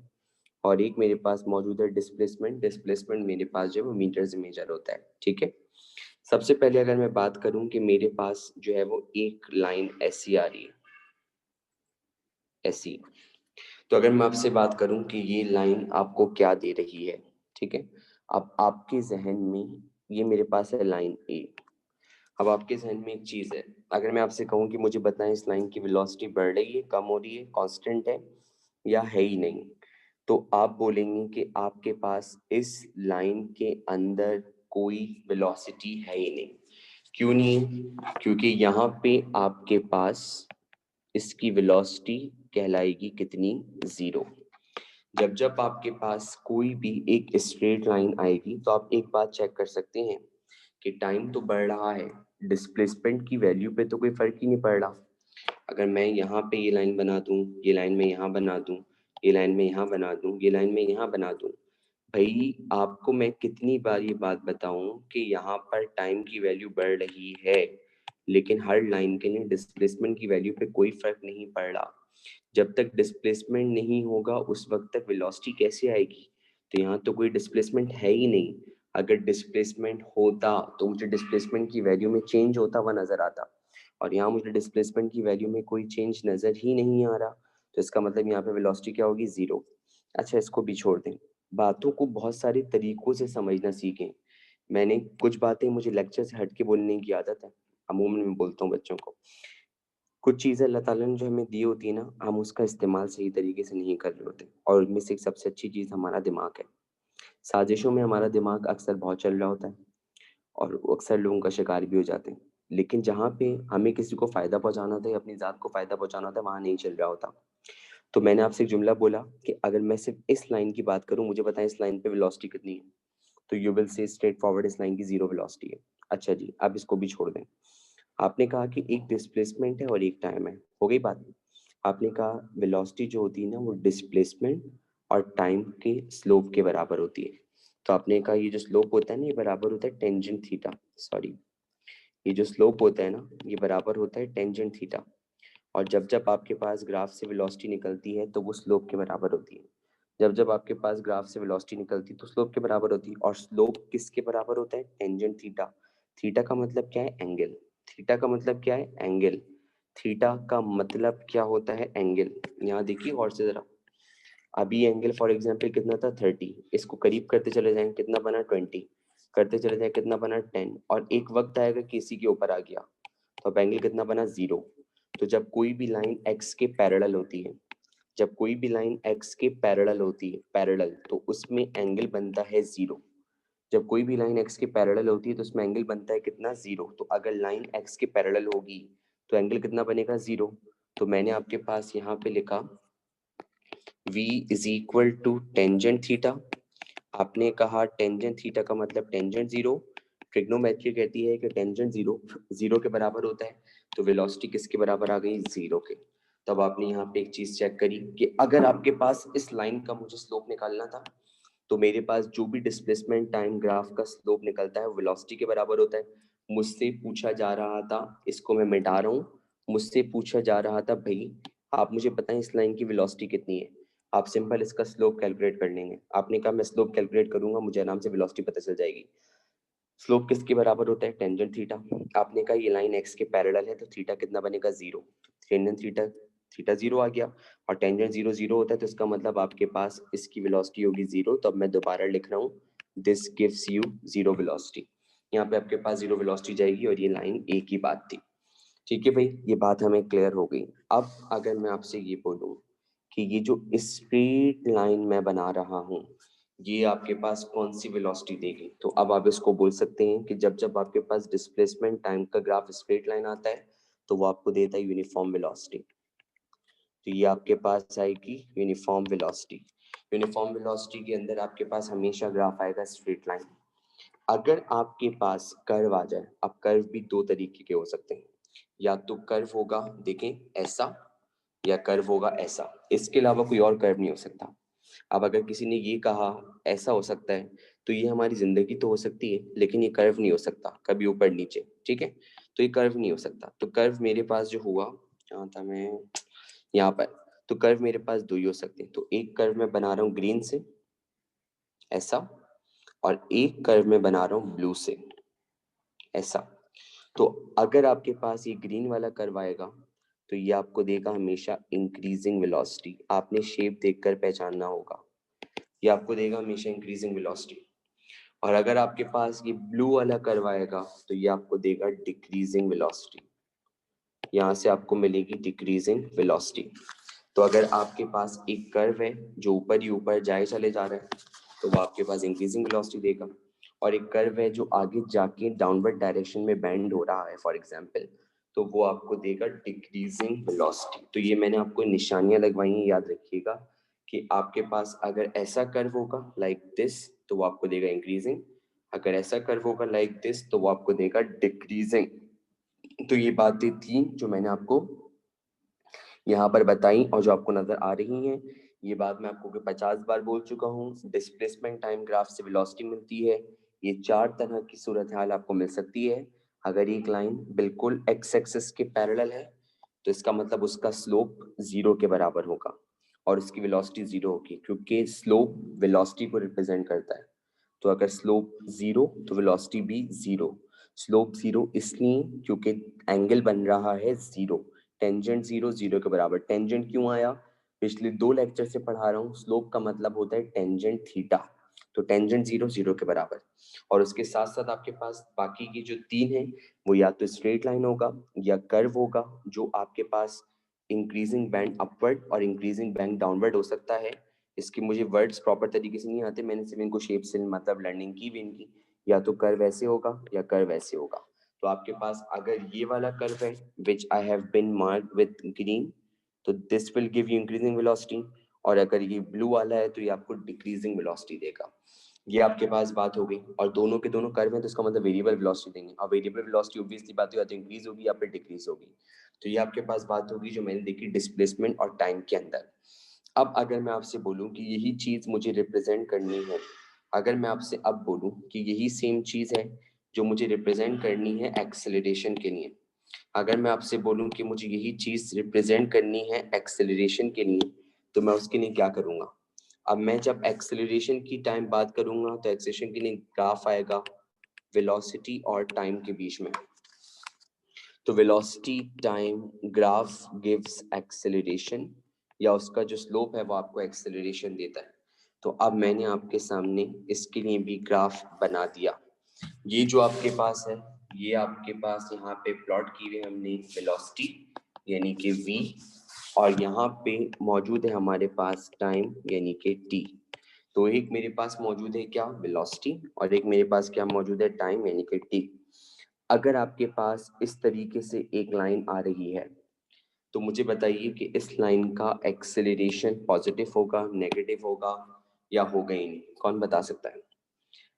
और एक मेरे पास मौजूद है डिस्प्लेसमेंट, डिस्प्लेसमेंट मेरे पास जो है वो मीटर से मेजर होता है। ठीक है, सबसे पहले अगर मैं बात करूं कि मेरे पास जो है वो एक लाइन ऐसी आ रही है, ऐसी, तो अगर मैं आपसे बात करूं कि ये लाइन आपको क्या दे रही है, ठीक है, अब आपके जहन में ये मेरे पास है लाइन ए। अब आपके जहन में एक चीज है, अगर मैं आपसे कहूं कि मुझे बताएं इस लाइन की वेलोसिटी बढ़ रही है, कम हो रही है, कांस्टेंट है, या है ही नहीं, तो आप बोलेंगे कि आपके पास इस लाइन के अंदर कोई वेलोसिटी है ही नहीं। क्यों नहीं है? क्योंकि यहाँ पे आपके पास इसकी वेलोसिटी कहलाएगी कितनी, जीरो। जब जब आपके पास कोई भी एक स्ट्रेट लाइन आएगी तो आप एक बात चेक कर सकते हैं कि टाइम तो बढ़ रहा है, डिस्प्लेसमेंट की वैल्यू पे तो कोई फर्क ही नहीं पड़ रहा। अगर मैं यहाँ पे ये लाइन बना दूं, ये लाइन में यहाँ बना दूं, ये लाइन में यहाँ बना दूं, ये लाइन में यहाँ बना दूं, भाई आपको मैं कितनी बार ये बात बताऊं कि यहाँ पर टाइम की वैल्यू बढ़ रही है, लेकिन हर लाइन के लिए डिस्प्लेसमेंट की वैल्यू पे कोई फर्क नहीं पड़ रहा। जब तक डिस्प्लेसमेंट नहीं होगा उस वक्त तक वेलोसिटी कैसे आएगी? तो यहाँ तो कोई डिस्प्लेसमेंट है ही नहीं। अगर डिस्प्लेसमेंट होता तो मुझे डिस्प्लेसमेंट की वैल्यू में चेंज होता हुआ नजर आता, और यहाँ मुझे डिस्प्लेसमेंट की वैल्यू में कोई चेंज नजर ही नहीं आ रहा, तो इसका मतलब यहाँ पे वेलोसिटी क्या होगी, जीरो। अच्छा, इसको भी छोड़ दें, बातों को बहुत सारे तरीकों से समझना सीखें। मैंने कुछ बातें, मुझे लेक्चर से हट के बोलने की आदत है, अमूमन मैं बोलता हूँ बच्चों को। कुछ चीज़ें अल्लाह ताला ने जो हमें दी होती है ना, हम उसका इस्तेमाल सही तरीके से नहीं कर रहे होते, और उनमें से एक सबसे अच्छी चीज़ हमारा दिमाग है। साजिशों में हमारा दिमाग अक्सर बहुत चल रहा होता है, और वो अक्सर लोगों का शिकार भी हो जाते हैं। लेकिन जहाँ पे हमें किसी को फ़ायदा पहुँचाना होता है या अपनी ज़ात को फ़ायदा पहुँचाना होता है, वहाँ नहीं चल रहा होता। तो मैंने आपसे एक जुमला बोला कि अगर मैं सिर्फ इस लाइन की बात करूँ, मुझे बताएं इस लाइन पे वेलोसिटी कितनी है, तो you will say straight forward इस लाइन की जीरो वेलोसिटी है। अच्छा जी, अब इसको भी छोड़ दें। आपने कहा कि एक डिस्प्लेसमेंट है और एक टाइम है, हो गई बात। आपने कहा वेलोसिटी जो होती है ना, वो डिस्प्लेसमेंट और टाइम के स्लोप के बराबर होती है। तो आपने कहा ये जो स्लोप होता है ना, ये बराबर होता है टेंजेंट थीटा, सॉरी, ये जो स्लोप होता है ना, ये बराबर होता है टेंजेंट थीटा। और जब जब आपके पास ग्राफ से वेलोसिटी निकलती है तो वो स्लोप के बराबर होती है। जब जब आपके पास ग्राफ से वेलोसिटी निकलती है तो स्लोप के बराबर होती है, और स्लोप किसके बराबर होता है, टेंजेंट थीटा। थीटा का मतलब क्या है, एंगल। थीटा का मतलब क्या है, एंगल। थीटा का मतलब क्या होता है, एंगल। यहाँ देखिए और से जरा, अभी एंगल फॉर एग्जांपल कितना था, 30, इसको करीब करते चले जाएंगे कितना बना, 20, करते चले जाए कितना बना, 10, और एक वक्त आएगा कि इसी के ऊपर आ गया, तो अब एंगल कितना बना, जीरो। तो जब कोई भी लाइन एक्स के पैरेलल होती है, जब कोई भी लाइन एक्स के पैरेलल होती है, पैरेलल, तो उसमें एंगल बनता है जीरो। जब कोई भी लाइन एक्स के पैरेलल होती है तो उसमें एंगल बनता है कितना, जीरो। तो अगर लाइन एक्स के पैरेलल होगी तो एंगल कितना बनेगा, जीरो। तो मैंने आपके पास यहाँ पे लिखा v is equal to tangent theta. आपने कहा टेंजेंट थीटा का मतलब टेंजेंट जीरो। ट्रिग्नोमेट्री कहती है कि टेंजेंट जीरो जीरो के बराबर होता है, तो वेलोसिटी किसके बराबर आ गई, जीरो के। तब आपने यहाँ पे एक चीज चेक करी कि अगर आपके पास इस लाइन का मुझे स्लोप निकालना था, तो मेरे पास जो भी डिस्प्लेसमेंट टाइम ग्राफ का स्लोप निकलता है वेलोसिटी के बराबर होता है। मुझसे पूछा जा रहा था, इसको मैं मिटा रहा हूँ, मुझसे पूछा जा रहा था भाई आप मुझे बताएं इस लाइन की वेलोसिटी कितनी है। आप सिंपल इसका स्लोप कैलकुलेट कर लेंगे। आपने कहा मैं स्लोप कैलकुलेट करूंगा, मुझे आराम से वेलोसिटी पता चल जाएगी। स्लोप किसके बराबर होता है, टेंजेंट थीटा। आपने कहा ये लाइन एक्स के पैरेलल है तो थीटा कितना बनेगा, zero. Tangent theta, theta zero आ गया, और टेंजेंट जीरो जीरो होता है तो इसका मतलब आपके पास इसकी वेलोसिटी होगी जीरो। तो अब मैं दोबारा लिख रहा हूँ, this gives you zero velocity. यहाँ पे आपके पास जीरो वेलोसिटी जाएगी, और ये लाइन एक ही बात थी। ठीक है भाई, ये बात हमें क्लियर हो गई। अब अगर मैं आपसे ये बोलूं कि ये जो स्ट्रेट लाइन मैं बना रहा हूँ, ये आपके पास कौन सी वेलोसिटी देगी, तो अब आप इसको बोल सकते हैं कि जब जब आपके पास डिस्प्लेसमेंट टाइम का ग्राफ स्ट्रेट लाइन आता है तो वो आपको देता है यूनिफॉर्म वेलोसिटी। तो ये आपके पास आएगी यूनिफॉर्म वेलोसिटी। यूनिफॉर्म वेलोसिटी के अंदर आपके पास हमेशा ग्राफ आएगा स्ट्रेट लाइन। अगर आपके पास कर्व आ जाए, अब कर्व भी दो तरीके के हो सकते हैं, या तो कर्व होगा देखें ऐसा, या कर्व होगा ऐसा, इसके अलावा कोई और कर्व नहीं हो सकता। अब अगर किसी ने ये कहा ऐसा हो सकता है, तो ये हमारी जिंदगी तो हो सकती है, लेकिन ये कर्व नहीं हो सकता कभी ऊपर नीचे, ठीक है। तो ये कर्व नहीं हो सकता। तो कर्व मेरे पास जो हुआ, जहाँ था मैं, यहाँ पर, तो कर्व मेरे पास दो ही हो सकते हैं। तो एक कर्व मैं बना रहा हूँ ग्रीन से ऐसा, और एक कर्व मैं बना रहा हूँ ब्लू से ऐसा। तो अगर आपके पास ये ग्रीन वाला कर्व आएगा तो ये आपको देगा हमेशा इंक्रीजिंग वेलोसिटी। आपने शेप देखकर पहचानना होगा, ये आपको देगा हमेशा इंक्रीजिंग वेलोसिटी। और अगर आपके पास ये ब्लू वाला कर्व आएगा तो ये आपको देगा डिक्रीजिंग वेलोसिटी। यहाँ से आपको मिलेगी डिक्रीजिंग वेलोसिटी। तो अगर आपके पास एक कर्व है जो ऊपर ही ऊपर जाए चले जा रहा है तो वो आपके पास इंक्रीजिंग वेलोसिटी देगा, और एक कर्व है जो आगे जाके डाउनवर्ड डायरेक्शन में बेंड हो रहा है फॉर एग्जांपल, तो वो आपको देगा डिक्रीजिंग वेलोसिटी। तो ये मैंने आपको निशानियां लगवाई हैं, याद रखिएगा कि आपके पास अगर ऐसा कर्व होगा लाइक दिस तो वो आपको देगा इंक्रीजिंग, अगर ऐसा कर्व होगा लाइक दिस तो वो आपको देगा डिक्रीजिंग। तो ये बातें थी जो मैंने आपको यहाँ पर बताई और जो आपको नजर आ रही हैं। ये बात मैं आपको 50 बार बोल चुका हूँ। डिस्प्लेसमेंट टाइम ग्राफ से वेलोसिटी मिलती है। ये 4 तरह की सूरत हाल आपको मिल सकती है। अगर एक लाइन बिल्कुल एक्स एक्सिस के पैरेलल है तो इसका मतलब उसका स्लोप 0 के बराबर होगा और उसकी वेलोसिटी 0 होगी, क्योंकि स्लोप वेलोसिटी को रिप्रेजेंट करता है। तो अगर स्लोप 0 तो वेलोसिटी भी 0। स्लोप 0 इसलिए क्योंकि एंगल बन रहा है 0, टेंजेंट 0 0 के बराबर। टेंजेंट क्यों आया? पिछले 2 लेक्चर से पढ़ा रहा हूँ, स्लोप का मतलब होता है टेंजेंट थीटा, तो टेंजेंट 0 0 के बराबर। और उसके साथ साथ आपके पास बाकी की जो 3 है वो या तो स्ट्रेट लाइन होगा या कर्व होगा, जो आपके पास इंक्रीजिंग बैंड अपवर्ड और इंक्रीजिंग बैंड डाउनवर्ड हो सकता है। इसके मुझे वर्ड्स प्रॉपर तरीके से नहीं आते, मैंने सिर्फ इनको शेप से मतलब लर्निंग की भी इनकी। या तो कर्व ऐसे होगा या कर्व ऐसे होगा। तो आपके पास अगर ये वाला कर्व है which I have been marked with green, तो this will give you increasing velocity, और अगर ये ब्लू वाला है तो ये आपको डिक्रीजिंग वेलोसिटी देगा। ये आपके पास बात हो गई, और दोनों के दोनों कर्व हैं तो इसका मतलब वेरिएबल वेलोसिटी देंगे, और वेरिएबल वेलोसिटी ऑब्वियसली बात है या तो इंक्रीज होगी या फिर डिक्रीज होगी। तो ये आपके पास बात होगी जो मैंने देखी डिस्प्लेसमेंट और टाइम के अंदर। अब अगर मैं आपसे बोलूं कि यही चीज मुझे रिप्रेजेंट करनी है, अगर मैं आपसे अब बोलूं कि यही सेम चीज है जो मुझे रिप्रेजेंट करनी है एक्सेलरेशन के लिए, अगर मैं आपसे बोलूं कि मुझे यही चीज रिप्रेजेंट करनी है एक्सेलरेशन के लिए, तो मैं उसके लिए क्या करूंगा? अब मैं जब एक्सेलरेशन की टाइम बात करूंगा तो एक्सेलरेशन के लिए ग्राफ आएगा वेलोसिटी और टाइम के बीच में। तो velocity time graph gives acceleration, या उसका जो स्लोप है वो आपको एक्सेलरेशन देता है। तो अब मैंने आपके सामने इसके लिए भी ग्राफ बना दिया। ये जो आपके पास है, ये आपके पास यहाँ पे प्लॉट की हुई हमने वेलोसिटी यानी कि v, और यहाँ पे मौजूद है हमारे पास टाइम यानी कि t। तो एक मेरे पास मौजूद है क्या? वेलोसिटी, और एक मेरे पास क्या मौजूद है? टाइम यानी कि t। अगर आपके पास इस तरीके से एक लाइन आ रही है तो मुझे बताइए कि इस लाइन का एक्सेलरेशन पॉजिटिव होगा, नेगेटिव होगा, या होगा ही नहीं? कौन बता सकता है?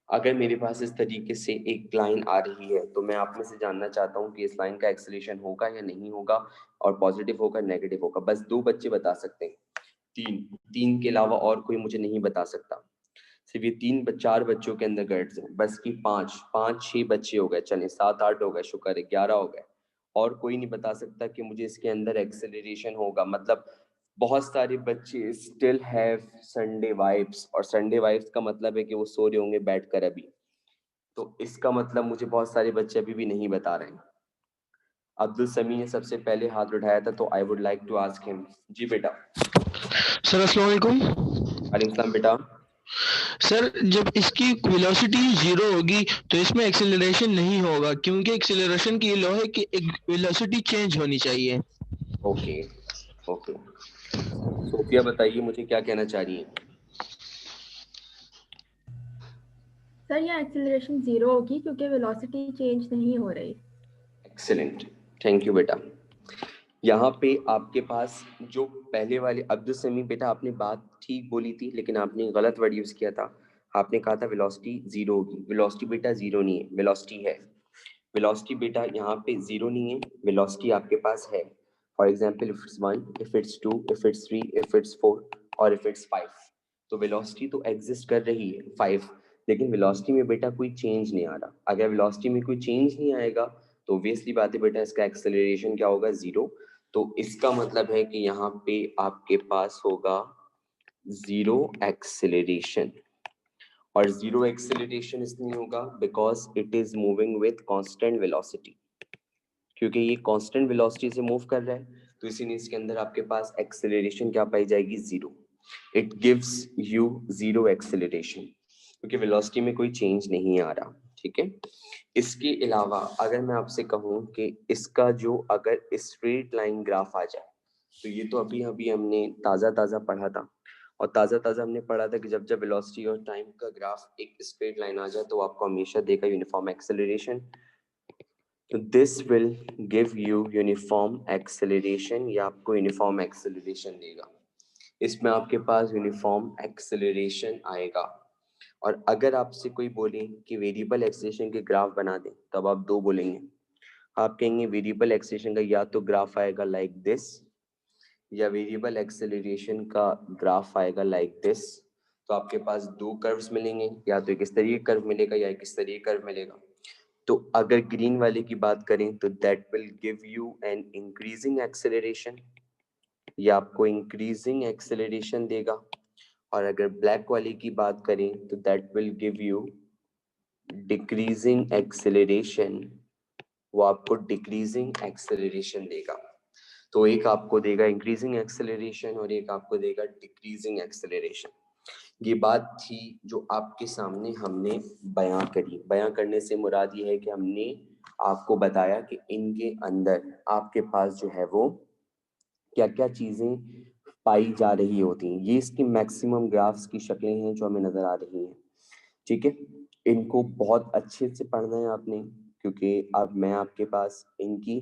अगर मेरे पास इस तरीके से एक लाइन आ रही है तो मैं आप में से जानना चाहता हूँ कि इस लाइन का एक्सेलरेशन होगा या नहीं होगा, और पॉजिटिव होगा नेगेटिव होगा। बस 2 बच्चे बता सकते हैं, 3 के अलावा और कोई मुझे नहीं बता सकता। सिर्फ ये 4 बच्चों के अंदर गट्स हैं, बस की 5 6 बच्चे हो गए, चले 7 8 हो गए, शुक्र है 11 हो गए। और कोई नहीं बता सकता कि मुझे इसके अंदर एक्सेलरेशन होगा। मतलब बहुत सारे बच्चे स्टिल हैव संडे वाइब्स, और संडे वाइब्स का मतलब है कि वो सो रहे होंगे बैठकर अभी। तो इसका मतलब मुझे बहुत सारे बच्चे अभी भी नहीं बता रहे हैं। अब्दुल समी ने सबसे पहले हाथ उठाया था, तो I would like to ask him. जी बेटा। सर अस्सलाम वालेकुम। वालेकुम सलाम बेटा। सर जब इसकी वेलोसिटी 0 होगी तो इसमें एक्सेलरेशन नहीं होगा, क्योंकि एक्सेलरेशन की लॉ है कि एक वेलोसिटी चेंज होनी चाहिए। ओके ओके, सोफिया बताइए मुझे क्या कहना चाह रही है? सर यहाँ एक्सेलरेशन 0 होगी क्योंकि वेलोसिटी चेंज नहीं हो रही। एक्सीलेंट, थैंक यू बेटा। यहाँ पे आपके पास जो पहले वाले अब्दुल समी बेटा, आपने बात ठीक बोली थी लेकिन आपने गलत वर्ड यूज किया था। आपने कहा था वेलोसिटी 0 होगी। वेलोसिटी बेटा 0 नहीं है, वेलोसिटी है। वेलोसिटी बेटा यहाँ पे 0 नहीं है, वेलोसिटी आपके पास है। For example if it's 1, if it's 2, if it's 3, if it's 4 और इफ इट्स 5, तो वेलोसिटी तो एग्जिस्ट कर रही है 5, लेकिन वेलोसिटी में बेटा कोई चेंज नहीं आ रहा। अगर वेलोसिटी में कोई चेंज नहीं आएगा तो ऑब्वियसली बात है बेटा इसका एक्सेलरेशन क्या होगा? 0। तो इसका मतलब है कि यहाँ पे आपके पास होगा 0 एक्सेलरेशन। और 0 एक्सेलरेशन इसलिए होगा because it is moving with constant velocity, क्योंकि ये कांस्टेंट वेलोसिटी से मूव कर रहा है, तो इसीलिए इसके अंदर आपके पास एक्सेलरेशन क्या पाई जाएगी? 0। इट गिव्स यू 0 एक्सेलरेशन, क्योंकि वेलोसिटी में कोई चेंज नहीं आ रहा। ठीक है। इसके अलावा अगर मैं आपसे कहूं कि इसका जो अगर स्ट्रेट लाइन ग्राफ आ जाए, तो ये तो अभी अभी हमने ताज़ा पढ़ा था, और ताज़ा हमने पढ़ा था कि जब जब वेलोसिटी और टाइम का ग्राफ एक स्ट्रेट लाइन आ जाए तो आपको हमेशा देगा यूनिफॉर्म एक्सेलरेशन। तो this will give you uniform acceleration, या आपको यूनिफॉर्म एक्सेलरेशन देगा। इसमें आपके पास यूनिफॉर्म एक्सेलरेशन आएगा। और अगर आपसे कोई बोले कि वेरिएबल एक्सेलरेशन के ग्राफ बना दें, तब आप दो बोलेंगे। आप कहेंगे वेरिएबल एक्सेलरेशन का या तो ग्राफ आएगा लाइक दिस, या वेरिएबल एक्सेलरेशन का ग्राफ आएगा लाइक दिस। तो आपके पास दो कर्व्स मिलेंगे, या तो एक इस तरीके कर्व मिलेगा या एक इस तरीके कर्व मिलेगा। तो अगर ग्रीन वाले की बात करें तो that will give you an increasing acceleration, या आपको इंक्रीजिंग एक्सेलरेशन देगा। और अगर ब्लैक वाले की बात करें तो that will give you decreasing acceleration, वो आपको डिक्रीजिंग एक्सेलरेशन देगा। तो एक आपको देगा इंक्रीजिंग एक्सेलरेशन और एक आपको देगा डिक्रीजिंग एक्सेलरेशन। ये बात थी जो आपके सामने हमने बयां करी। बयां करने से मुराद ये है कि हमने आपको बताया कि इनके अंदर आपके पास जो है वो क्या क्या चीजें पाई जा रही होती हैं। ये इसकी मैक्सिमम ग्राफ्स की शक्लें हैं जो हमें नजर आ रही हैं। ठीक है, इनको बहुत अच्छे से पढ़ना है आपने, क्योंकि अब मैं आपके पास इनकी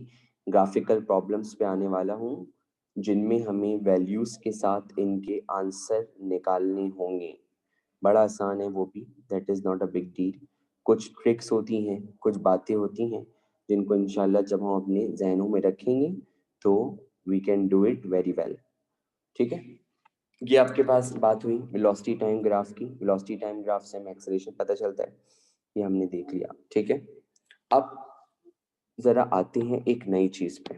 ग्राफिकल प्रॉब्लम्स पे आने वाला हूँ, जिनमें हमें वैल्यूज के साथ इनके आंसर निकालने होंगे। बड़ा आसान है वो भी, that is not a big deal. कुछ ट्रिक्स होती हैं, कुछ बातें होती हैं जिनको इंशाल्लाह जब हम अपने जहनों में रखेंगे तो we can do it very well. ठीक है, ये आपके पास बात हुई वेलोसिटी टाइम ग्राफ की। वेलोसिटी टाइम ग्राफ से हमें एक्सेलरेशन पता चलता है, ये हमने देख लिया। ठीक है, अब जरा आते हैं एक नई चीज पे।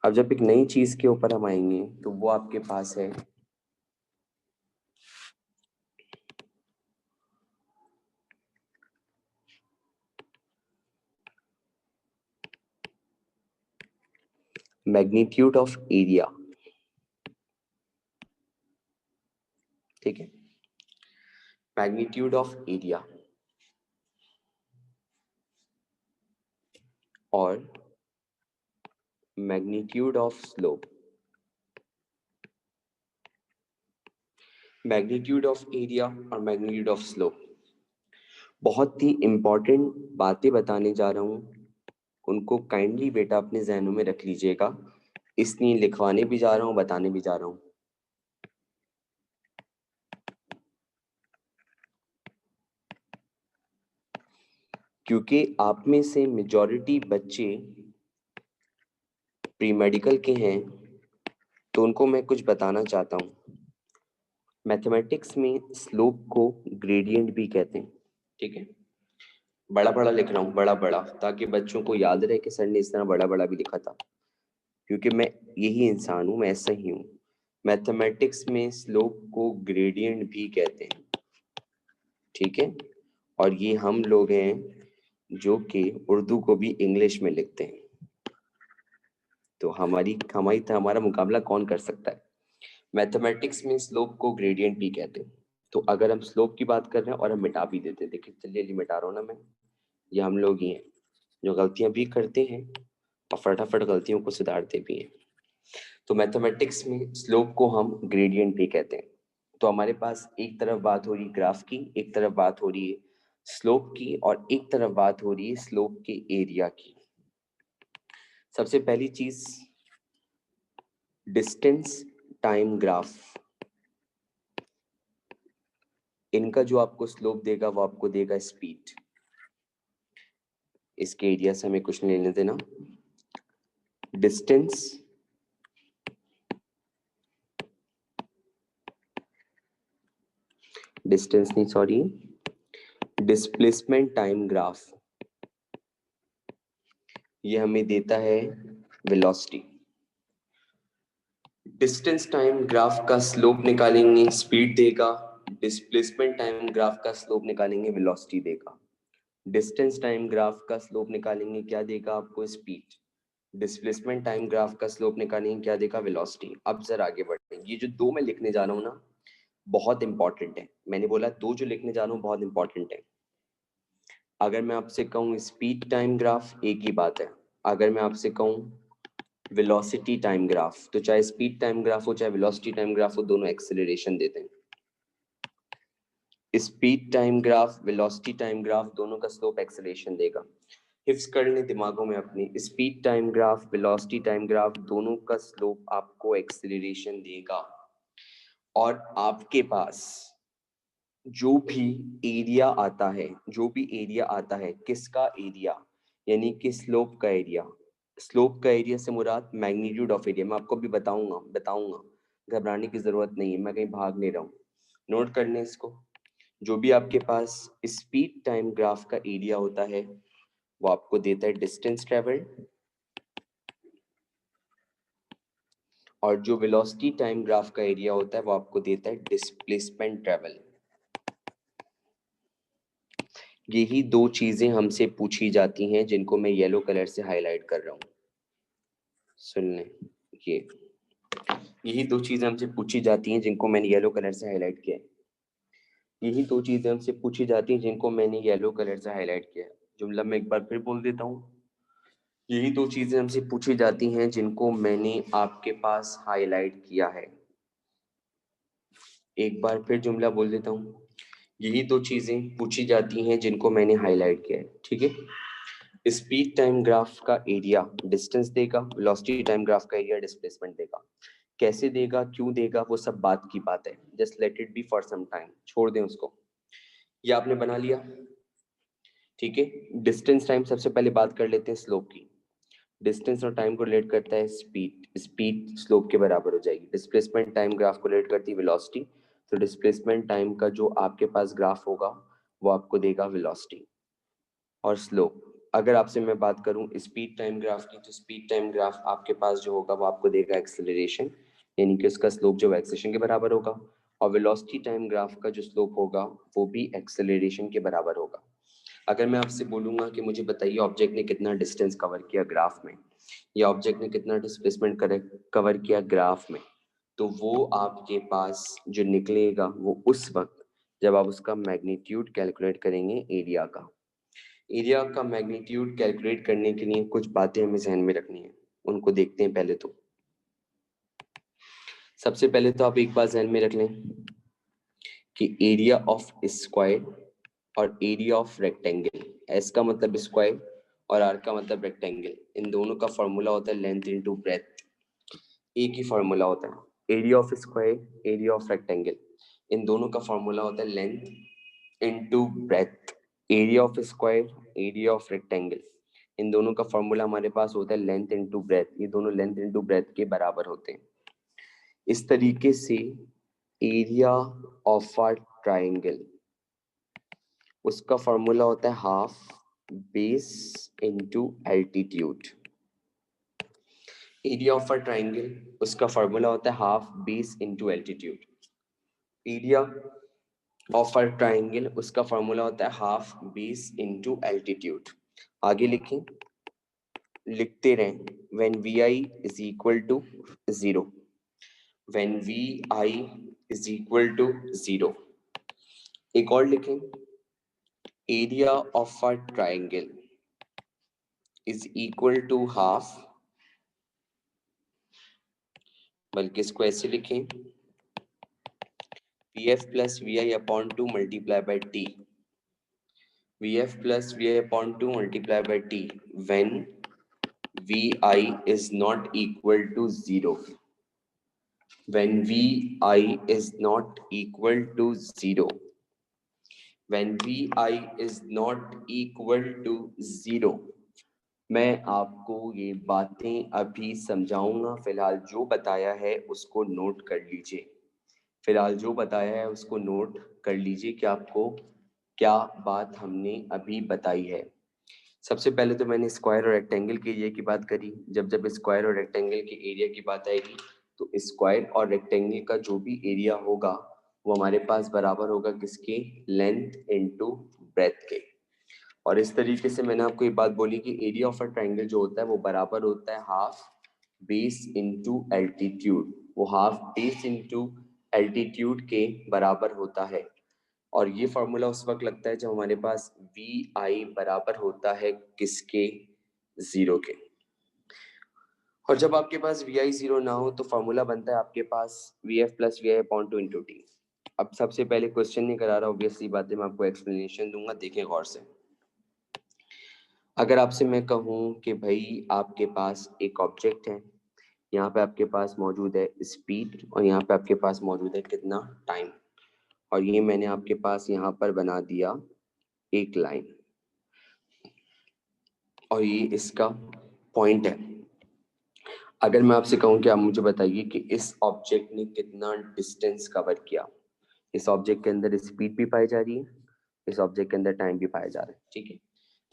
अब जब एक नई चीज के ऊपर हम आएंगे तो वो आपके पास है मैग्नीट्यूड ऑफ एरिया। ठीक है, मैग्नीट्यूड ऑफ एरिया और magnitude of slope. Magnitude of area और मैग्नीट्यूड ऑफ स्लोप, बहुत ही इंपॉर्टेंट बातें बताने जा रहा हूँ, उनको काइंडली बेटा अपने जहनों में रख लीजिएगा। इसलिए लिखवाने भी जा रहा हूँ, बताने भी जा रहा हूँ। क्योंकि आप में से मेजॉरिटी बच्चे प्री मेडिकल के हैं, तो उनको मैं कुछ बताना चाहता हूँ। मैथमेटिक्स में स्लोप को ग्रेडियंट भी कहते हैं। ठीक है, बड़ा बड़ा लिख रहा हूँ, बड़ा बड़ा, ताकि बच्चों को याद रहे कि सर ने इस तरह बड़ा बड़ा भी लिखा था, क्योंकि मैं यही इंसान हूँ, मैं ऐसा ही हूँ। मैथमेटिक्स में स्लोप को ग्रेडियंट भी कहते हैं। ठीक है, और ये हम लोग हैं जो कि उर्दू को भी इंग्लिश में लिखते हैं, तो हमारा मुकाबला कौन कर सकता है। मैथमेटिक्स में स्लोप को ग्रेडियंट भी कहते हैं। तो अगर हम स्लोप की बात कर रहे हैं और हम मिटा भी देते हैं, देखिए चलिए मिटा रहा हूँ ना मैं, ये हम लोग ही हैं जो गलतियां भी करते हैं और फटाफट गलतियों को सुधारते भी हैं। तो मैथमेटिक्स में स्लोप को हम ग्रेडियंट भी कहते हैं। तो हमारे पास एक तरफ बात हो रही ग्राफ की, एक तरफ बात हो रही है स्लोप की, और एक तरफ बात हो रही है स्लोप के एरिया की। सबसे पहली चीज डिस्टेंस टाइम ग्राफ। इनका जो आपको स्लोप देगा वो आपको देगा स्पीड। इसके एरिया से हमें कुछ नहीं लेने देना। डिस्टेंस नहीं, सॉरी, डिस्प्लेसमेंट टाइम ग्राफ, ये हमें देता है वेलोसिटी। डिस्टेंस टाइम ग्राफ का स्लोप निकालेंगे, स्पीड देगा। डिस्प्लेसमेंट टाइम ग्राफ का स्लोप निकालेंगे, वेलोसिटी देगा। डिस्टेंस टाइम ग्राफ का स्लोप निकालेंगे, क्या देगा आपको, स्पीड। डिस्प्लेसमेंट टाइम ग्राफ का स्लोप निकालेंगे, क्या देगा, वेलोसिटी। अब जरा आगे बढ़ते हैं। ये जो दो मैं लिखने जा रहा हूँ ना, बहुत इंपॉर्टेंट है। मैंने बोला दो जो लिखने जा रहा हूँ बहुत इंपॉर्टेंट है। अगर मैं आपसे कहूँ स्पीड टाइम ग्राफ, एक ही बात है। अगर मैं आपसे कहूँ वेलोसिटी टाइम ग्राफ, तो चाहे स्पीड टाइम ग्राफ हो चाहे वेलोसिटी टाइम ग्राफ हो, दोनों एक्सेलरेशन देते हैं। Speed time graph, velocity time graph, दोनों का स्लोप एक्सेलरेशन देगा। हिफ्स कर लें दिमागों में अपनी, speed time graph, velocity time graph, दोनों का स्लोप आपको एक्सेलरेशन देगा। और आपके पास जो भी एरिया आता है, जो भी एरिया आता है, किसका एरिया, यानी कि स्लोप का एरिया। स्लोप का एरिया से मुराद मैग्नीट्यूड ऑफ एरिया, मैं आपको भी बताऊंगा, घबराने की जरूरत नहीं है, मैं कहीं भाग नहीं रहा हूँ। नोट कर लें इसको। जो भी आपके पास स्पीड टाइम ग्राफ का एरिया होता है वो आपको देता है डिस्टेंस ट्रेवल्ड, और जो वेलोसिटी टाइम ग्राफ का एरिया होता है वो आपको देता है डिस्प्लेसमेंट ट्रेवल। यही दो चीजें हमसे पूछी जाती हैं जिनको मैं येलो कलर से हाईलाइट कर रहा हूँ। सुन लें, यही दो चीजें हमसे पूछी जाती हैं जिनको मैंने येलो कलर से हाईलाइट किया है। यही दो चीजें हमसे पूछी जाती हैं जिनको मैंने येलो कलर से हाईलाइट किया है। जुमला मैं एक बार फिर बोल देता हूँ, यही दो चीजें हमसे पूछी जाती हैं जिनको मैंने आपके पास हाईलाइट किया है। एक बार फिर जुमला बोल देता हूँ, यही दो चीजें पूछी जाती हैं जिनको मैंने हाईलाइट किया है, ठीक है। स्पीड टाइम ग्राफ का एरिया डिस्टेंस देगा, वेलोसिटी टाइम ग्राफ का एरिया डिस्प्लेसमेंट देगा। कैसे देगा, क्यों देगा, वो सब बात की बात है, just let it be for some time, छोड़ दें उसको। ये आपने बना लिया, ठीक है। डिस्टेंस टाइम, सबसे पहले बात कर लेते हैं स्लोप की। डिस्टेंस और टाइम को रिलेट करता है स्पीड, स्पीड स्लोप के बराबर हो जाएगी। डिस्प्लेसमेंट टाइम ग्राफ को रिलेट करती है वेलोसिटी, तो डिस्प्लेसमेंट टाइम का जो आपके पास ग्राफ होगा वो आपको देगा वेलोसिटी। और स्लोप, अगर आपसे मैं बात करूं स्पीड टाइम ग्राफ की, तो स्पीड टाइम ग्राफ आपके पास जो होगा वो आपको देगा एक्सेलरेशन, यानी कि उसका स्लोप जो एक्सेलरेशन के बराबर होगा। और वेलोसिटी टाइम ग्राफ का जो स्लोप होगा वो भी एक्सेलरेशन के बराबर होगा। अगर मैं आपसे बोलूंगा कि मुझे बताइए ऑब्जेक्ट ने कितना डिस्टेंस कवर किया ग्राफ में, या ऑब्जेक्ट ने कितना डिस्प्लेसमेंट कवर किया ग्राफ में, तो वो आपके पास जो निकलेगा वो उस वक्त जब आप उसका मैग्नीट्यूड कैलकुलेट करेंगे एरिया का। एरिया का मैग्नीट्यूड कैलकुलेट करने के लिए कुछ बातें हमें ध्यान में रखनी है, उनको देखते हैं। पहले तो सबसे पहले तो आप एक बात ध्यान में रख लें कि एरिया ऑफ स्क्वायर और एरिया ऑफ रेक्टेंगल, एस का मतलब स्क्वायर और आर का मतलब रेक्टेंगल, इन दोनों का फॉर्मूला होता है लेंथ इनटू ब्रेथ। एक ही फॉर्मूला होता है, area of square, area of rectangle, इन दोनों का फॉर्मूला होता है length into breadth. Area of square, area of rectangle, इन दोनों का फॉर्मूला हमारे पास होता है लेंथ इनटू ब्रेथ। ये दोनों लेंथ इनटू ब्रेथ के बराबर होते हैं। इस तरीके से एरिया ऑफ अ ट्राइंगल, उसका फॉर्मूला होता है half base into altitude. Area of a triangle, उसका फॉर्मूला होता है half base into altitude. Area of a triangle, उसका फॉर्मूला होता है हाफ बेस इनटू एल्टीट्यूड। आगे लिखें, लिखते रहें, when V I is equal to 0, when V I is equal to 0। एक और लिखें, area of a triangle is equal to half, बल्कि इसको ऐसे लिखें, Vf plus Vi upon 2 multiply by T, Vf plus Vi upon 2 multiply by T when Vi is not equal to 0, when Vi is not equal to 0, when Vi is not equal to 0। मैं आपको ये बातें अभी समझाऊंगा, फिलहाल जो बताया है उसको नोट कर लीजिए। फिलहाल जो बताया है उसको नोट कर लीजिए कि आपको क्या बात हमने अभी बताई है। सबसे पहले तो मैंने स्क्वायर और रेक्टेंगल के एरिया की बात करी। जब जब स्क्वायर और रेक्टेंगल के एरिया की बात आएगी तो स्क्वायर और रेक्टेंगल का जो भी एरिया होगा वो हमारे पास बराबर होगा किसके, लेंथ इनटू ब्रेथ के। और इस तरीके से मैंने आपको ये बात बोली कि एरिया ऑफ अ ट्राइंगल जो होता है वो बराबर होता है हाफ बेस इनटू एल्टीट्यूड। वो हाफ बेस इनटू एल्टीट्यूड के बराबर होता है। और ये फॉर्मूला उस वक्त लगता है जब हमारे पास Vi बराबर होता है किसके, 0 के। और जब आपके पास वी आई 0 ना हो तो फॉर्मूला बनता है आपके पास V F plus V I upon 2 into T. अब सबसे पहले क्वेश्चन नहीं करा रहा, ऑब्वियसली बात है, मैं आपको एक्सप्लेनेशन दूंगा, देखें गौर से। अगर आपसे मैं कहूँ कि भाई आपके पास एक ऑब्जेक्ट है, यहाँ पे आपके पास मौजूद है स्पीड और यहाँ पे आपके पास मौजूद है कितना, टाइम, और ये मैंने आपके पास यहाँ पर बना दिया एक लाइन, और ये इसका पॉइंट है। अगर मैं आपसे कहूँ कि आप मुझे बताइए कि इस ऑब्जेक्ट ने कितना डिस्टेंस कवर किया। इस ऑब्जेक्ट के अंदर स्पीड भी पाई जा रही है, इस ऑब्जेक्ट के अंदर टाइम भी पाया जा रहा है, ठीक है।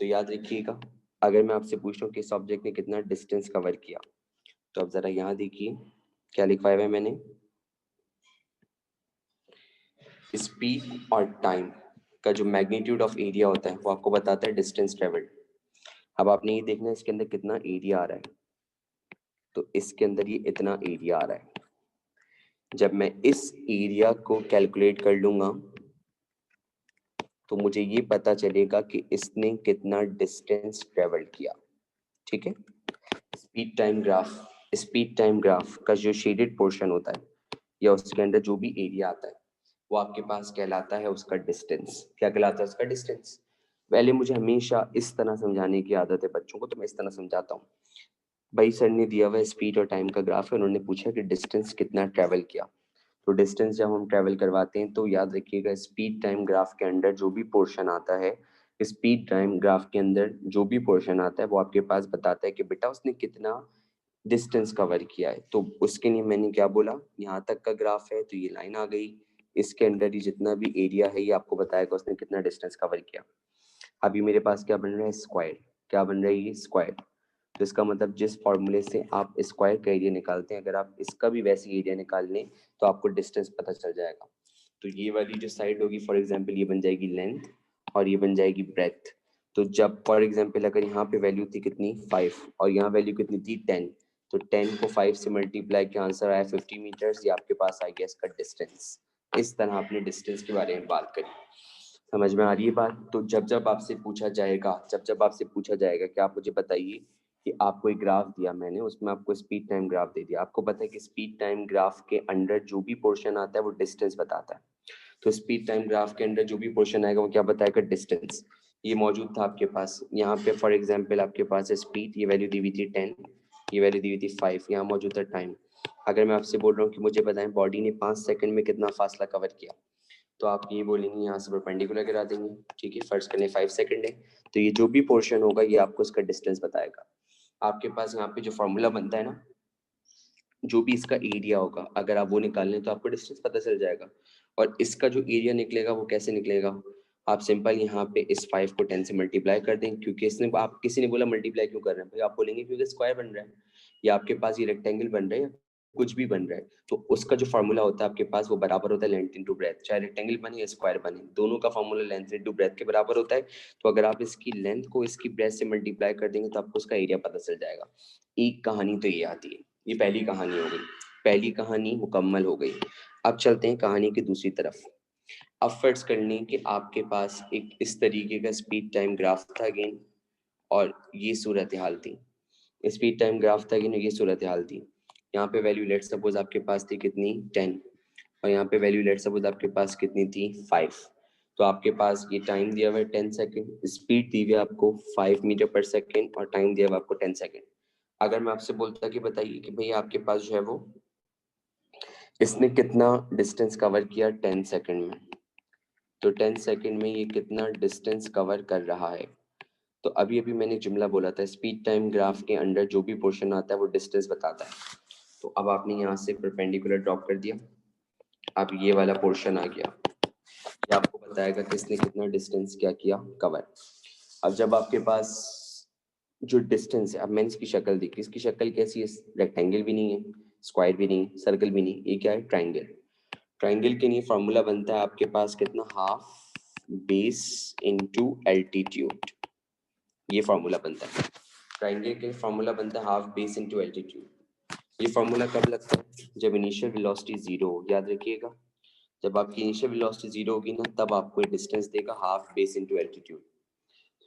तो याद रखिएगा, अगर मैं आपसे पूछूं कि इस ऑब्जेक्ट ने कितना डिस्टेंस कवर किया, तो अब जरा यहाँ देखिए क्या लिखवाया हुआ है मैंने, स्पीड और टाइम का जो मैग्नीट्यूड ऑफ एरिया होता है वो आपको बताता है डिस्टेंस ट्रेवल्ड। अब आपने ये देखना है इसके अंदर कितना एरिया आ रहा है, तो इसके अंदर ये इतना एरिया आ रहा है। जब मैं इस एरिया को कैलकुलेट कर लूंगा तो मुझे ये पता चलेगा कि इसने कितना डिस्टेंस ट्रेवल किया, ठीक है। स्पीड टाइम ग्राफ का जो शेडेड पोर्शन होता है या उसके अंदर जो भी एरिया आता है वो आपके पास कहलाता है उसका डिस्टेंस। क्या कहलाता है उसका डिस्टेंस। पहले मुझे हमेशा इस तरह समझाने की आदत है बच्चों को, तो मैं इस तरह समझाता हूँ। भाई सर ने दिया हुआ स्पीड और टाइम का ग्राफ है, उन्होंने पूछा कि डिस्टेंस कितना ट्रेवल किया। तो डिस्टेंस जब हम ट्रेवल करवाते हैं तो याद रखिएगा स्पीड टाइम ग्राफ के अंदर जो भी पोर्शन आता है, स्पीड टाइम ग्राफ के अंदर जो भी पोर्शन आता है वो आपके पास बताता है कि बेटा उसने कितना डिस्टेंस कवर किया है। तो उसके लिए मैंने क्या बोला, यहाँ तक का ग्राफ है तो ये लाइन आ गई, इसके अंदर ही जितना भी एरिया है ये आपको बताएगा उसने कितना डिस्टेंस कवर किया। अभी मेरे पास क्या बन रहा है, स्क्वायर। क्या बन रहा है ये, स्क्वायर। तो इसका मतलब जिस फॉर्मूले से आप स्क्वायर का एरिया निकालते हैं, अगर आप इसका भी वैसे एरिया निकाल लें तो आपको डिस्टेंस पता चल जाएगा। तो ये वाली जो साइड होगी फॉर एग्जांपल ये बन जाएगी लेंथ और ये बन जाएगी ब्रेथ। तो जब फॉर एग्जांपल अगर यहाँ पे वैल्यू थी कितनी 5 और यहाँ वैल्यू कितनी थी 10, तो 10 को 5 से मल्टीप्लाई किया आंसर आया 50 मीटर्स, ये आपके पास आ गया इसका डिस्टेंस। इस तरह आपने डिस्टेंस के बारे में बात करी। समझ में आ रही है बात। तो जब जब आपसे पूछा जाएगा कि आप मुझे बताइए कि आपको एक ग्राफ दिया मैंने, उसमें आपको स्पीड टाइम ग्राफ दे दिया, आपको पता है कि स्पीड टाइम ग्राफ के अंडर जो भी पोर्शन आता है वो डिस्टेंस बताता है। तो स्पीड टाइम ग्राफ के अंदर जो भी पोर्शन आएगा वो क्या बताएगा, डिस्टेंस। ये मौजूद था आपके पास, यहाँ पे फॉर एग्जाम्पल आपके पास है स्पीड, ये वैल्यू दी हुई थी 10, ये वैल्यू दी हुई थी 5, यहाँ मौजूद था टाइम। अगर मैं आपसे बोल रहा हूँ कि मुझे बताएं बॉडी ने 5 सेकंड में कितना फासला कवर किया, तो आप ये बोलेंगे यहाँ से परपेंडिकुलर गिरा देंगे, ठीक है। फर्स्ट करने 5 सेकंड है, तो ये जो भी पोर्शन होगा ये आपको इसका डिस्टेंस बताएगा। आपके पास यहाँ पे जो फॉर्मूला बनता है ना, जो भी इसका एरिया होगा अगर आप वो निकाल लें तो आपको डिस्टेंस पता चल जाएगा। और इसका जो एरिया निकलेगा वो कैसे निकलेगा, आप सिंपल यहाँ पे इस 5 को 10 से मल्टीप्लाई कर दें, क्योंकि इसने आप किसी ने बोला मल्टीप्लाई क्यों कर रहे हैं भाई, आप बोलेंगे क्योंकि स्क्वायर बन रहा है या आपके पास ये रेक्टेंगल बन रहा है, कुछ भी बन रहा है, तो उसका जो फार्मूला होता है आपके पास वो बराबर होता है लेंथ इनटू ब्रेथ। चाहे रेक्टेंगल बने या स्क्वायर बने, दोनों का फार्मूला लेंथ इनटू ब्रेथ के बराबर होता है। तो अगर आप इसकी लेंथ को इसकी ब्रेथ से मल्टीप्लाई कर देंगे तो आपको उसका एरिया पता चल जाएगा। एक कहानी तो ये आती है, ये पहली कहानी हो गई, पहली कहानी मुकम्मल हो गई। अब चलते हैं कहानी की दूसरी तरफ। अब फर्ज कर लें कि आपके पास एक इस तरीके का स्पीड टाइम ग्राफ था अगेन, और ये सूरत हाल थी। स्पीड टाइम ग्राफ था अगेन, ये सूरत हाल थी। यहाँ पे वैल्यू लेट सपोज आपके पास थी कितनी 10, और यहाँ पे वैल्यू लेट सपोज आपके पास कितनी थी 5। तो आपके पास ये टाइम दिया हुआ है 10 सेकेंड, स्पीड दी हुई है आपको 5 मीटर पर सेकेंड, और टाइम दिया हुआ आपको 10 सेकेंड। अगर मैं आपसे बोलता कि बताइए कि भैया आपके पास जो है वो इसने कितना डिस्टेंस कवर किया 10 सेकंड में, तो 10 सेकंड में ये कितना डिस्टेंस कवर कर रहा है। तो अभी अभी मैंने जुमला बोला था स्पीड टाइम ग्राफ के अंडर जो भी पोर्शन आता है वो डिस्टेंस बताता है। तो अब आपने यहाँ से परपेंडिकुलर ड्रॉप कर दिया, अब ये वाला पोर्शन आ गया, ये आपको बताएगा कि इसने कितना डिस्टेंस क्या किया कवर। अब जब आपके पास जो डिस्टेंस है, अब मैंने इसकी शक्ल देखी, इसकी शक्ल कैसी है, रेक्टेंगल भी नहीं है, स्क्वायर भी नहीं, सर्कल भी नहीं, ये क्या है, ट्राइंगल। ट्राइंगल के लिए फॉर्मूला बनता है आपके पास कितना, हाफ बेस इनटू एल्टीट्यूड। ये फॉर्मूला बनता है ट्राइंगल के, फॉर्मूला बनता है हाफ बेस इनटू एल्टीट्यूड। ये फॉर्मूला कब लगता है, जब इनिशियल वेलोसिटी 0 हो, याद रखिएगा। जब आपकी इनिशियल वेलोसिटी 0 होगी ना तब आपको डिस्टेंस देगा हाफ बेस इनटू एल्टीट्यूड।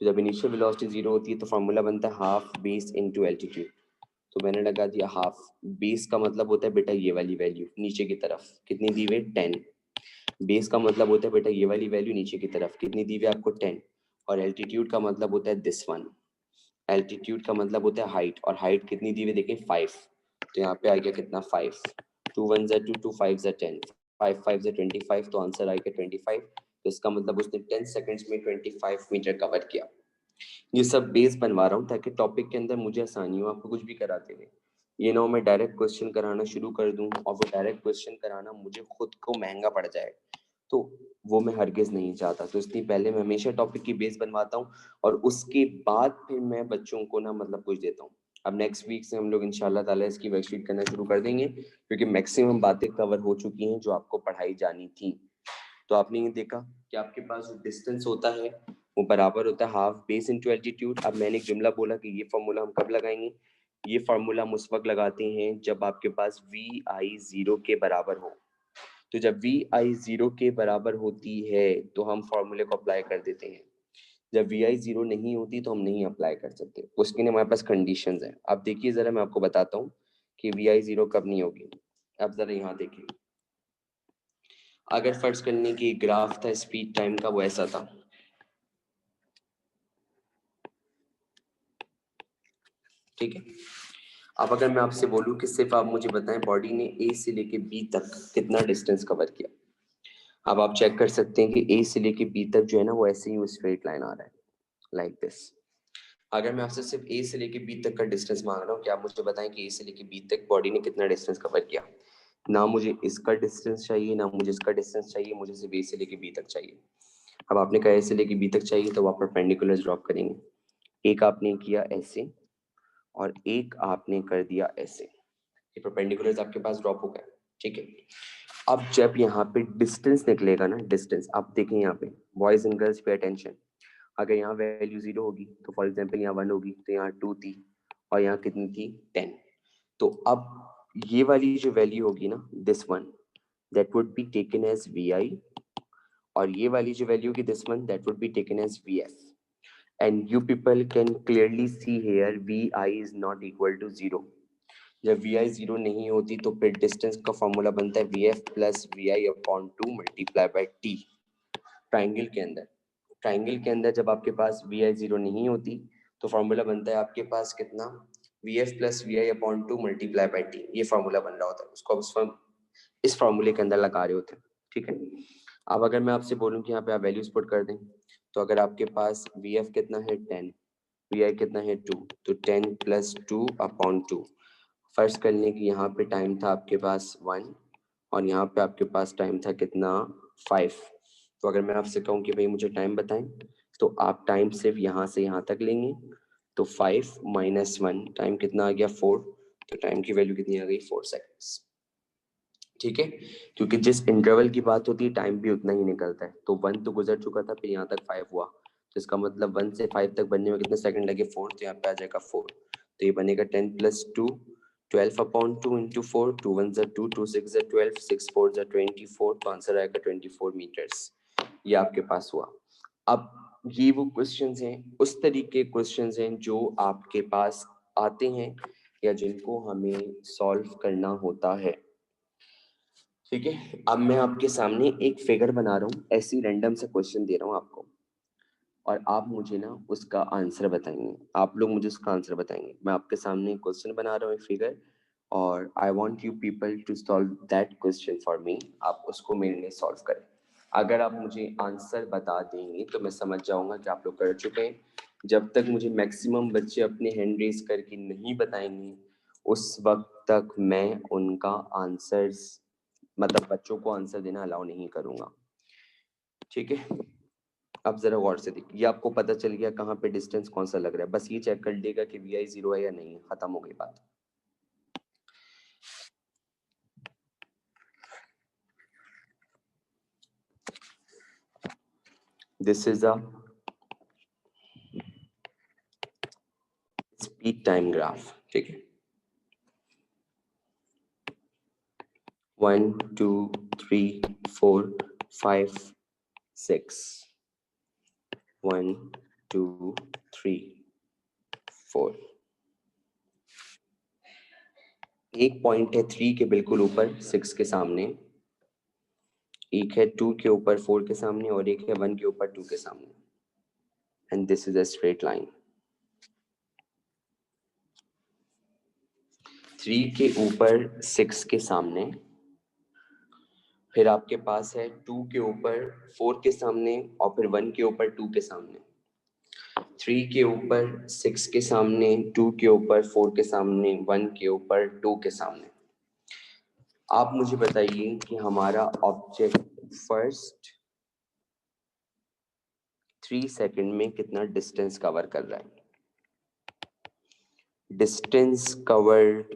तो जब इनिशियल वेलोसिटी 0 होती है तो फॉर्मूला बनता है हाफ बेस इनटू एल्टीट्यूड। तो मैंने लगा दिया हाफ। बेस का मतलब होता है बेटा ये वाली वैल्यू नीचे की तरफ, कितनी दी हुई 10। बेस का मतलब होता है बेटा ये वाली वैल्यू नीचे की तरफ, कितनी दी हुई आपको 10। और एल्टीट्यूड का मतलब होता है दिस वन। एल्टीट्यूड का मतलब होता है हाइट, और हाइट कितनी दी हुई देखिए 5। तो यहाँ पे आ गया कितना 5, 2 1 2 2 5 10, 5 5 25, तो आंसर आ गया 25। तो इसका मतलब उसने 10 सेकंड्स में 25 मीटर कवर किया। ये सब बेस बनवा रहा हूँ ताकि टॉपिक के अंदर मुझे आसानी हो आपको कुछ भी कराते हुए। ये ना मैं डायरेक्ट क्वेश्चन कराना शुरू कर दूं और वो डायरेक्ट क्वेश्चन कराना मुझे खुद को महंगा पड़ जाए, तो वो मैं हरगिज नहीं चाहता। तो इसलिए पहले मैं हमेशा टॉपिक की बेस बनवाता हूँ और उसके बाद फिर मैं बच्चों को ना मतलब कुछ देता हूँ। अब नेक्स्ट वीक से हम लोग इंशाल्लाह ताला इसकी वर्कशीट करना शुरू कर देंगे, क्योंकि मैक्सिमम बातें कवर हो चुकी हैं जो आपको पढ़ाई जानी थी। तो आपने ये देखा कि आपके पास जो डिस्टेंस होता है वो बराबर होता है हाफ बेस इनटू एल्टीट्यूड। अब मैंने एक जुमला बोला कि ये फॉर्मूला हम कब लगाएंगे, ये फॉर्मूला हम उस वक्त लगाते हैं जब आपके पास वी आई 0 के बराबर हो। तो जब वी आई 0 के बराबर होती है तो हम फॉर्मूले को अप्लाई कर देते हैं। जब वी आई 0 नहीं होती तो हम नहीं अप्लाई कर सकते, उसके लिए हमारे पास कंडीशंस हैं। अब देखिए जरा मैं आपको बताता हूँ कि वी आई 0 कब नहीं होगी। अब जरा यहाँ देखिए, अगर फर्ज करने की ग्राफ था स्पीड टाइम का, वो ऐसा था, ठीक है। अब अगर मैं आपसे बोलूं कि सिर्फ आप मुझे बताएं बॉडी ने ए से लेके बी तक कितना डिस्टेंस कवर किया। अब आप चेक कर सकते हैं कि ए से लेके बी तक जो है ना वो ऐसे ही स्ट्रेट लाइन आ रहा है लाइक दिस। अगर मैं आपसे सिर्फ ए से लेके बी तक का डिस्टेंस मांग रहा हूँ कि आप मुझे बताएं कि ए से लेके बी तक बॉडी ने कितना डिस्टेंस कवर किया, ना मुझे इसका डिस्टेंस चाहिए ना मुझे इसका डिस्टेंस चाहिए, मुझे सिर्फ ए से लेके बी तक चाहिए। अब आपने कहा ए से लेके बी तक चाहिए तो आप परपेंडिकुलर ड्रॉप करेंगे। एक आपने किया ऐसे और एक आपने कर दिया ऐसे, ये परपेंडिकुलर्स आपके पास ड्रॉप हो गए, ठीक है। अब जब यहाँ पे डिस्टेंस निकलेगा ना, डिस्टेंस आप देखें यहाँ पे boys and girls pay attention. अगर यहाँ वैल्यू 0 होगी तो फॉर एग्जांपल यहाँ 1 होगी, तो यहाँ 2 थी और यहाँ कितनी थी 10। तो अब ये वाली जो वैल्यू होगी ना this one, that would be taken as V I, और ये वाली जो वैल्यू होगी this one, that would be taken as V F. And you people can clearly see here V I is not equal to 0। जब we आई 0 नहीं होती तो फिर डिस्टेंस का फॉर्मूला बनता है V F plus V I upon 2 multiply by T. Triangle के अंदर, ट्राइंगल के अंदर जब आपके पास वी आई 0 नहीं होती तो फॉर्मूला बनता है आपके पास कितना, V F plus V I upon 2 multiply by T. ये फॉर्मूला बन रहा होता है, उसको आप इस फॉर्मूले के अंदर लगा रहे होते हैं, ठीक है। अब अगर मैं आपसे बोलूं कि यहाँ पे आप वैल्यूज पुट कर दें, तो अगर आपके पास वी एफ कितना है 10, वी आई कितना है 2, तो 10 प्लस 2 अपॉन 2। फर्स्ट करने की यहाँ पे टाइम था आपके पास 1 और यहाँ पे आपके पास टाइम था कितना 5। तो अगर मैं आपसे कहूँ कि भाई मुझे टाइम बताएं, तो आप टाइम सिर्फ यहाँ से यहाँ तक लेंगे, तो 5 माइनस 1 टाइम कितना आ गया 4। तो टाइम की वैल्यू कितनी आ गई 4 सेकेंड्स, ठीक है। क्योंकि जिस इंटरवल की बात होती है टाइम भी उतना ही निकलता है। तो 1 तो गुजर चुका था, फिर यहाँ तक 5 हुआ, तो इसका मतलब 1 से 5 तक बनने में कितने सेकंड लगे 4, तो यहाँ पे आ जाएगा 4। तो ये बनेगा 10 प्लस 2 12 अपॉन 2 इंटू 4, 2 1 2 2 6 12 6 4 24, तो आंसर आएगा 24 मीटर्स। ये आपके पास हुआ। अब ये वो क्वेश्चंस हैं, उस तरीके क्वेश्चंस हैं जो आपके पास आते हैं या जिनको हमें सॉल्व करना होता है, ठीक है। अब मैं आपके सामने एक फिगर बना रहा हूँ, ऐसी रैंडम से क्वेश्चन दे रहा हूँ आपको और आप मुझे ना उसका आंसर बताएंगे, आप लोग मुझे उसका आंसर बताएंगे। मैं आपके सामने एक क्वेश्चन बना रहा हूँ, एक फिगर, और I want you people to solve that question for me. आप उसको मेरे लिए सॉल्व करें। अगर आप मुझे आंसर बता देंगे तो मैं समझ जाऊंगा कि आप लोग कर चुके हैं। जब तक मुझे मैक्सिमम बच्चे अपने हैंड रेज करके नहीं बताएंगे उस वक्त तक मैं उनका आंसर्स मतलब बच्चों को आंसर देना अलाउ नहीं करूंगा, ठीक है। अब जरा गौर से देखिए, ये आपको पता चल गया कहाँ पे डिस्टेंस कौन सा लग रहा है, बस ये चेक कर लेगा कि वी आई 0 है या नहीं, खत्म हो गई बात। This is a speed time graph, ठीक है। 1 2 3 4 5 6, 1 2 3 4। एक पॉइंट है 3 के बिल्कुल ऊपर 6 के सामने, एक है 2 के ऊपर 4 के सामने और एक है 1 के ऊपर 2 के सामने, and this is a straight line. 3 के ऊपर 6 के सामने, फिर आपके पास है 2 के ऊपर 4 के सामने और फिर 1 के ऊपर 2 के सामने, 3 के ऊपर 6 के सामने, 2 के ऊपर 4 के सामने, 1 के ऊपर 2 के सामने। आप मुझे बताइए कि हमारा ऑब्जेक्ट फर्स्ट 3 सेकंड में कितना डिस्टेंस कवर कर रहा है। Distance covered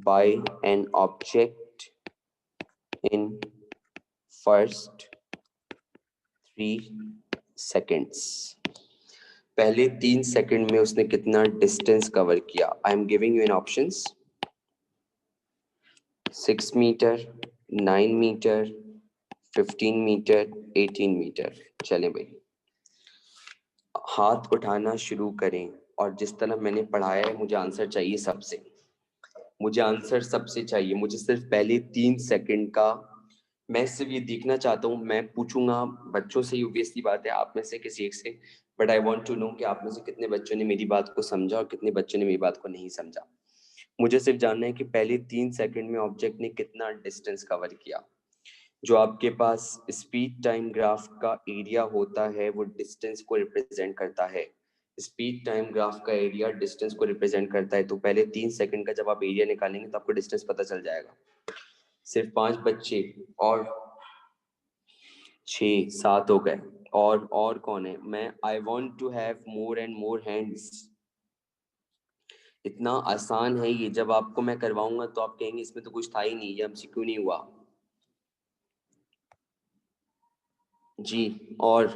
by an object in first 3 seconds। पहले 3 सेकंड में उसने कितना डिस्टेंस कवर किया। I am giving you in options 6 metre, 9 metre, 15 metre, 18 metres. चलें भाई, हाथ उठाना शुरू करें और जिस तरह मैंने पढ़ाया है मुझे आंसर चाहिए सबसे, मुझे आंसर सबसे चाहिए। मुझे सिर्फ पहले 3 सेकंड का, मैं सिर्फ ये देखना चाहता हूँ। मैं पूछूंगा बच्चों से, ऑब्वियसली बात है, आप में से किसी एक से, but I want to know कि आप में से कितने बच्चों ने मेरी बात को समझा और कितने बच्चों ने मेरी बात को नहीं समझा। मुझे सिर्फ जानना है कि पहले 3 सेकंड में ऑब्जेक्ट ने कितना डिस्टेंस कवर किया। जो आपके पास स्पीड टाइम ग्राफ का एरिया होता है वो डिस्टेंस को रिप्रेजेंट करता है। स्पीड टाइम ग्राफ का एरिया डिस्टेंस को रिप्रेजेंट करता है, तो पहले 3 सेकंड का जब आप एरिया निकालेंगे तो आपको डिस्टेंस पता चल जाएगा। सिर्फ 5 बच्चे और 6 7 हो गए। और कौन है? मैं I want to have more and more hands. इतना आसान है ये, जब आपको मैं करवाऊंगा तो आप कहेंगे इसमें तो कुछ था ही नहीं, ये हमसे क्यों नहीं हुआ। जी, और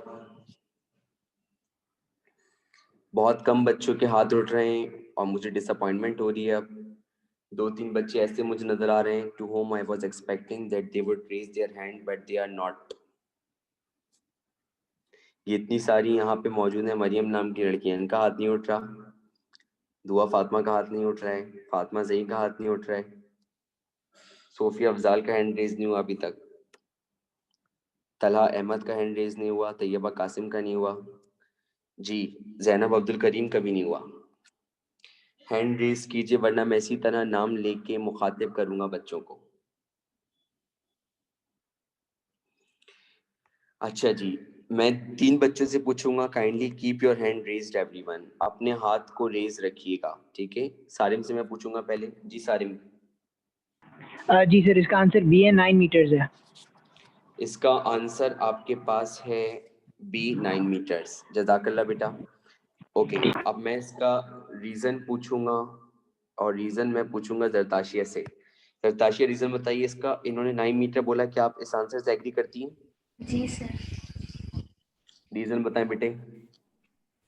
बहुत कम बच्चों के हाथ उठ रहे हैं और मुझे डिसअपॉइंटमेंट हो रही है। अब 2-3 बच्चे ऐसे मुझे नजर आ रहे हैं to home I was expecting that they would raise their hand but they are not. ये इतनी सारी यहाँ पे मौजूद है, मरियम नाम की लड़कियां, इनका हाथ नहीं उठ रहा। दुआ फातिमा का हाथ नहीं उठ रहा है, फातिमा ज़ही का हाथ नहीं उठ रहा है, सोफिया अफजाल का हैंड रेज नहीं हुआ अभी तक, तलहा अहमद का हैंड रेज नहीं हुआ, तैयबा कासिम का नहीं हुआ, जी जैनब अब्दुल करीम का भी नहीं हुआ। हैंड रेज कीजिए वरना मैं इसी तरह नाम लेके मुखातिब करूंगा बच्चों को। अच्छा जी, मैं 3 बच्चों से पूछूंगा, kindly keep your hand raised everyone. अपने हाथ को रेज रखिएगा, ठीक है। सारिम से मैं पूछूंगा पहले। जी सारिम। जी सर, इसका आंसर बी है, 9 मीटर्स है। इसका आंसर आपके पास है बी 9 मीटर्स। जज़ाकल्लाह बेटा। ओके, अब मैं इसका रीजन पूछूंगा और रीजन मैं पूछूंगा जरताशिया से। जरताशिया रीजन बताइए इसका। इन्होंने 9 मीटर बोला, क्या आप इस आंसर से एग्री करती हैं? जी सर। रीजन बताएं बेटे।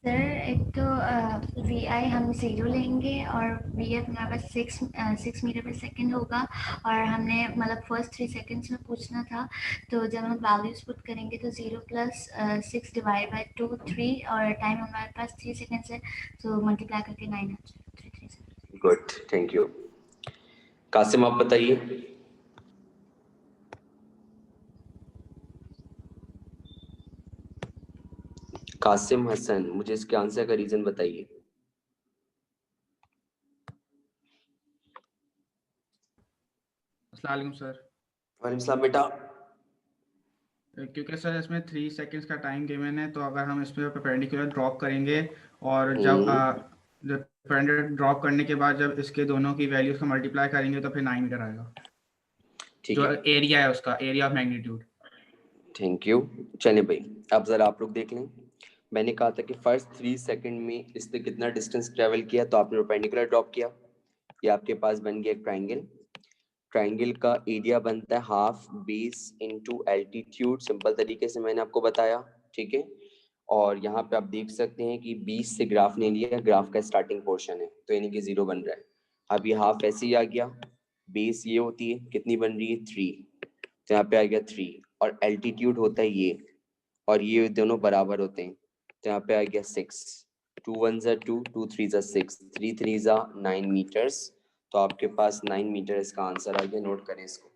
सर एक तो वी आई हम 0 लेंगे और वी एफ हमारे पास 6 मीटर पर सेकेंड होगा, और हमने मतलब फर्स्ट 3 सेकेंड्स में पूछना था, तो जब हम वैल्यूज पुट करेंगे तो 0 + 6 डिवाइड बाय 2 3, और टाइम हमारे पास 3 सेकेंड्स है, तो मल्टीप्लाई करके 9 आ जाएगा। Good, thank you. कासिम आप बताइए। कासिम हसन, मुझे इसके आंसर का रीजन बताइए। अस्सलाम वालेकुम सर। वालेकुम सलाम बेटा। क्योंकि सर इसमें 3 सेकंड्स का टाइम गिवन है, तो अगर हम इसमें परपेंडिकुलर ड्रॉप करेंगे और जब परपेंडिकुलर ड्रॉप करने के बाद जब इसके दोनों की वैल्यूज को मल्टीप्लाई करेंगे तो फिर 9 मीटर आएगा, ठीक जो है, एरिया है उसका, area of magnitude. Thank you. चलिए भाई, अब जरा आप लोग देख लें। मैंने कहा था कि फर्स्ट 3 सेकंड में इसने कितना डिस्टेंस ट्रेवल किया, तो आपने परपेंडिकुलर ड्रॉप किया। ये आपके पास बन गया एक ट्राइंगल। ट्राइंगल का एरिया बनता है half base into altitude, simple तरीके से मैंने आपको बताया, ठीक है। और यहाँ पे आप देख सकते हैं कि 20 से ग्राफ ने लिया, ग्राफ का स्टार्टिंग पोर्शन है, तो यानी कि 0 बन रहा है। अब ये हाफ ऐसे ही आ गया, बेस ये होती है, कितनी बन रही है 3, तो यहाँ पे आ गया 3, और एल्टीट्यूड होता है ये, और ये दोनों बराबर होते हैं, तो यहाँ पे आ गया 6। 2 1 2, 2 3 6, 3 3 9 मीटर्स, तो आपके पास 9 मीटर इसका आंसर आ गया, नोट करें इसको।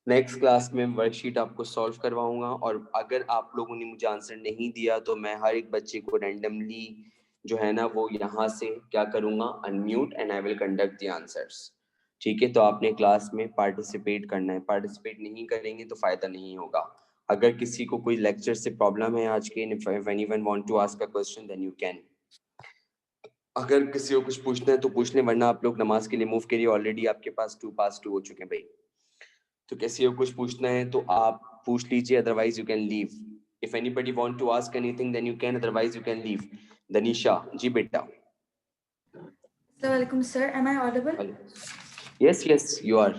नेक्स्ट क्लास में वर्कशीट आपको सॉल्व करवाऊंगा, और अगर आप लोगों ने मुझे आंसर नहीं दिया तो मैं हर एक बच्चे को रैंडमली जो है ना वो यहाँ से क्या करूंगा, unmute, and I will conduct the answers. ठीक है, तो आपने क्लास में पार्टिसिपेट करना है, पार्टिसिपेट नहीं करेंगे तो फायदा नहीं होगा। अगर किसी को कोई लेक्चर से प्रॉब्लम है आज के, if anyone want to ask a question then you can. अगर किसी को कुछ पूछना है तो पूछ लें, वरना आप लोग नमाज के लिए मूव करिए, ऑलरेडी आपके पास 2 पास 2 हो चुके हैं भाई। तो किसी को कुछ पूछना है तो आप पूछ लीजिए, otherwise you can leave. If anybody want to ask anything then you can, otherwise you can leave. Danisha ji बेटा। Assalamu alaikum, sir. Am I audible? Yes, you are.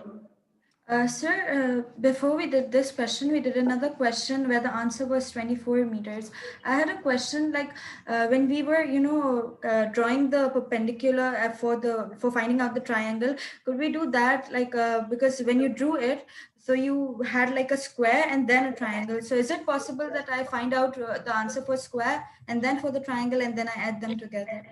Sir, before we did this question, we did another question where the answer was 24 meters. I had a question like when we were, drawing the perpendicular for finding out the triangle, could we do that like because when you drew it, so you had like a square and then a triangle. So is it possible that I find out the answer for square and then for the triangle and then I add them together?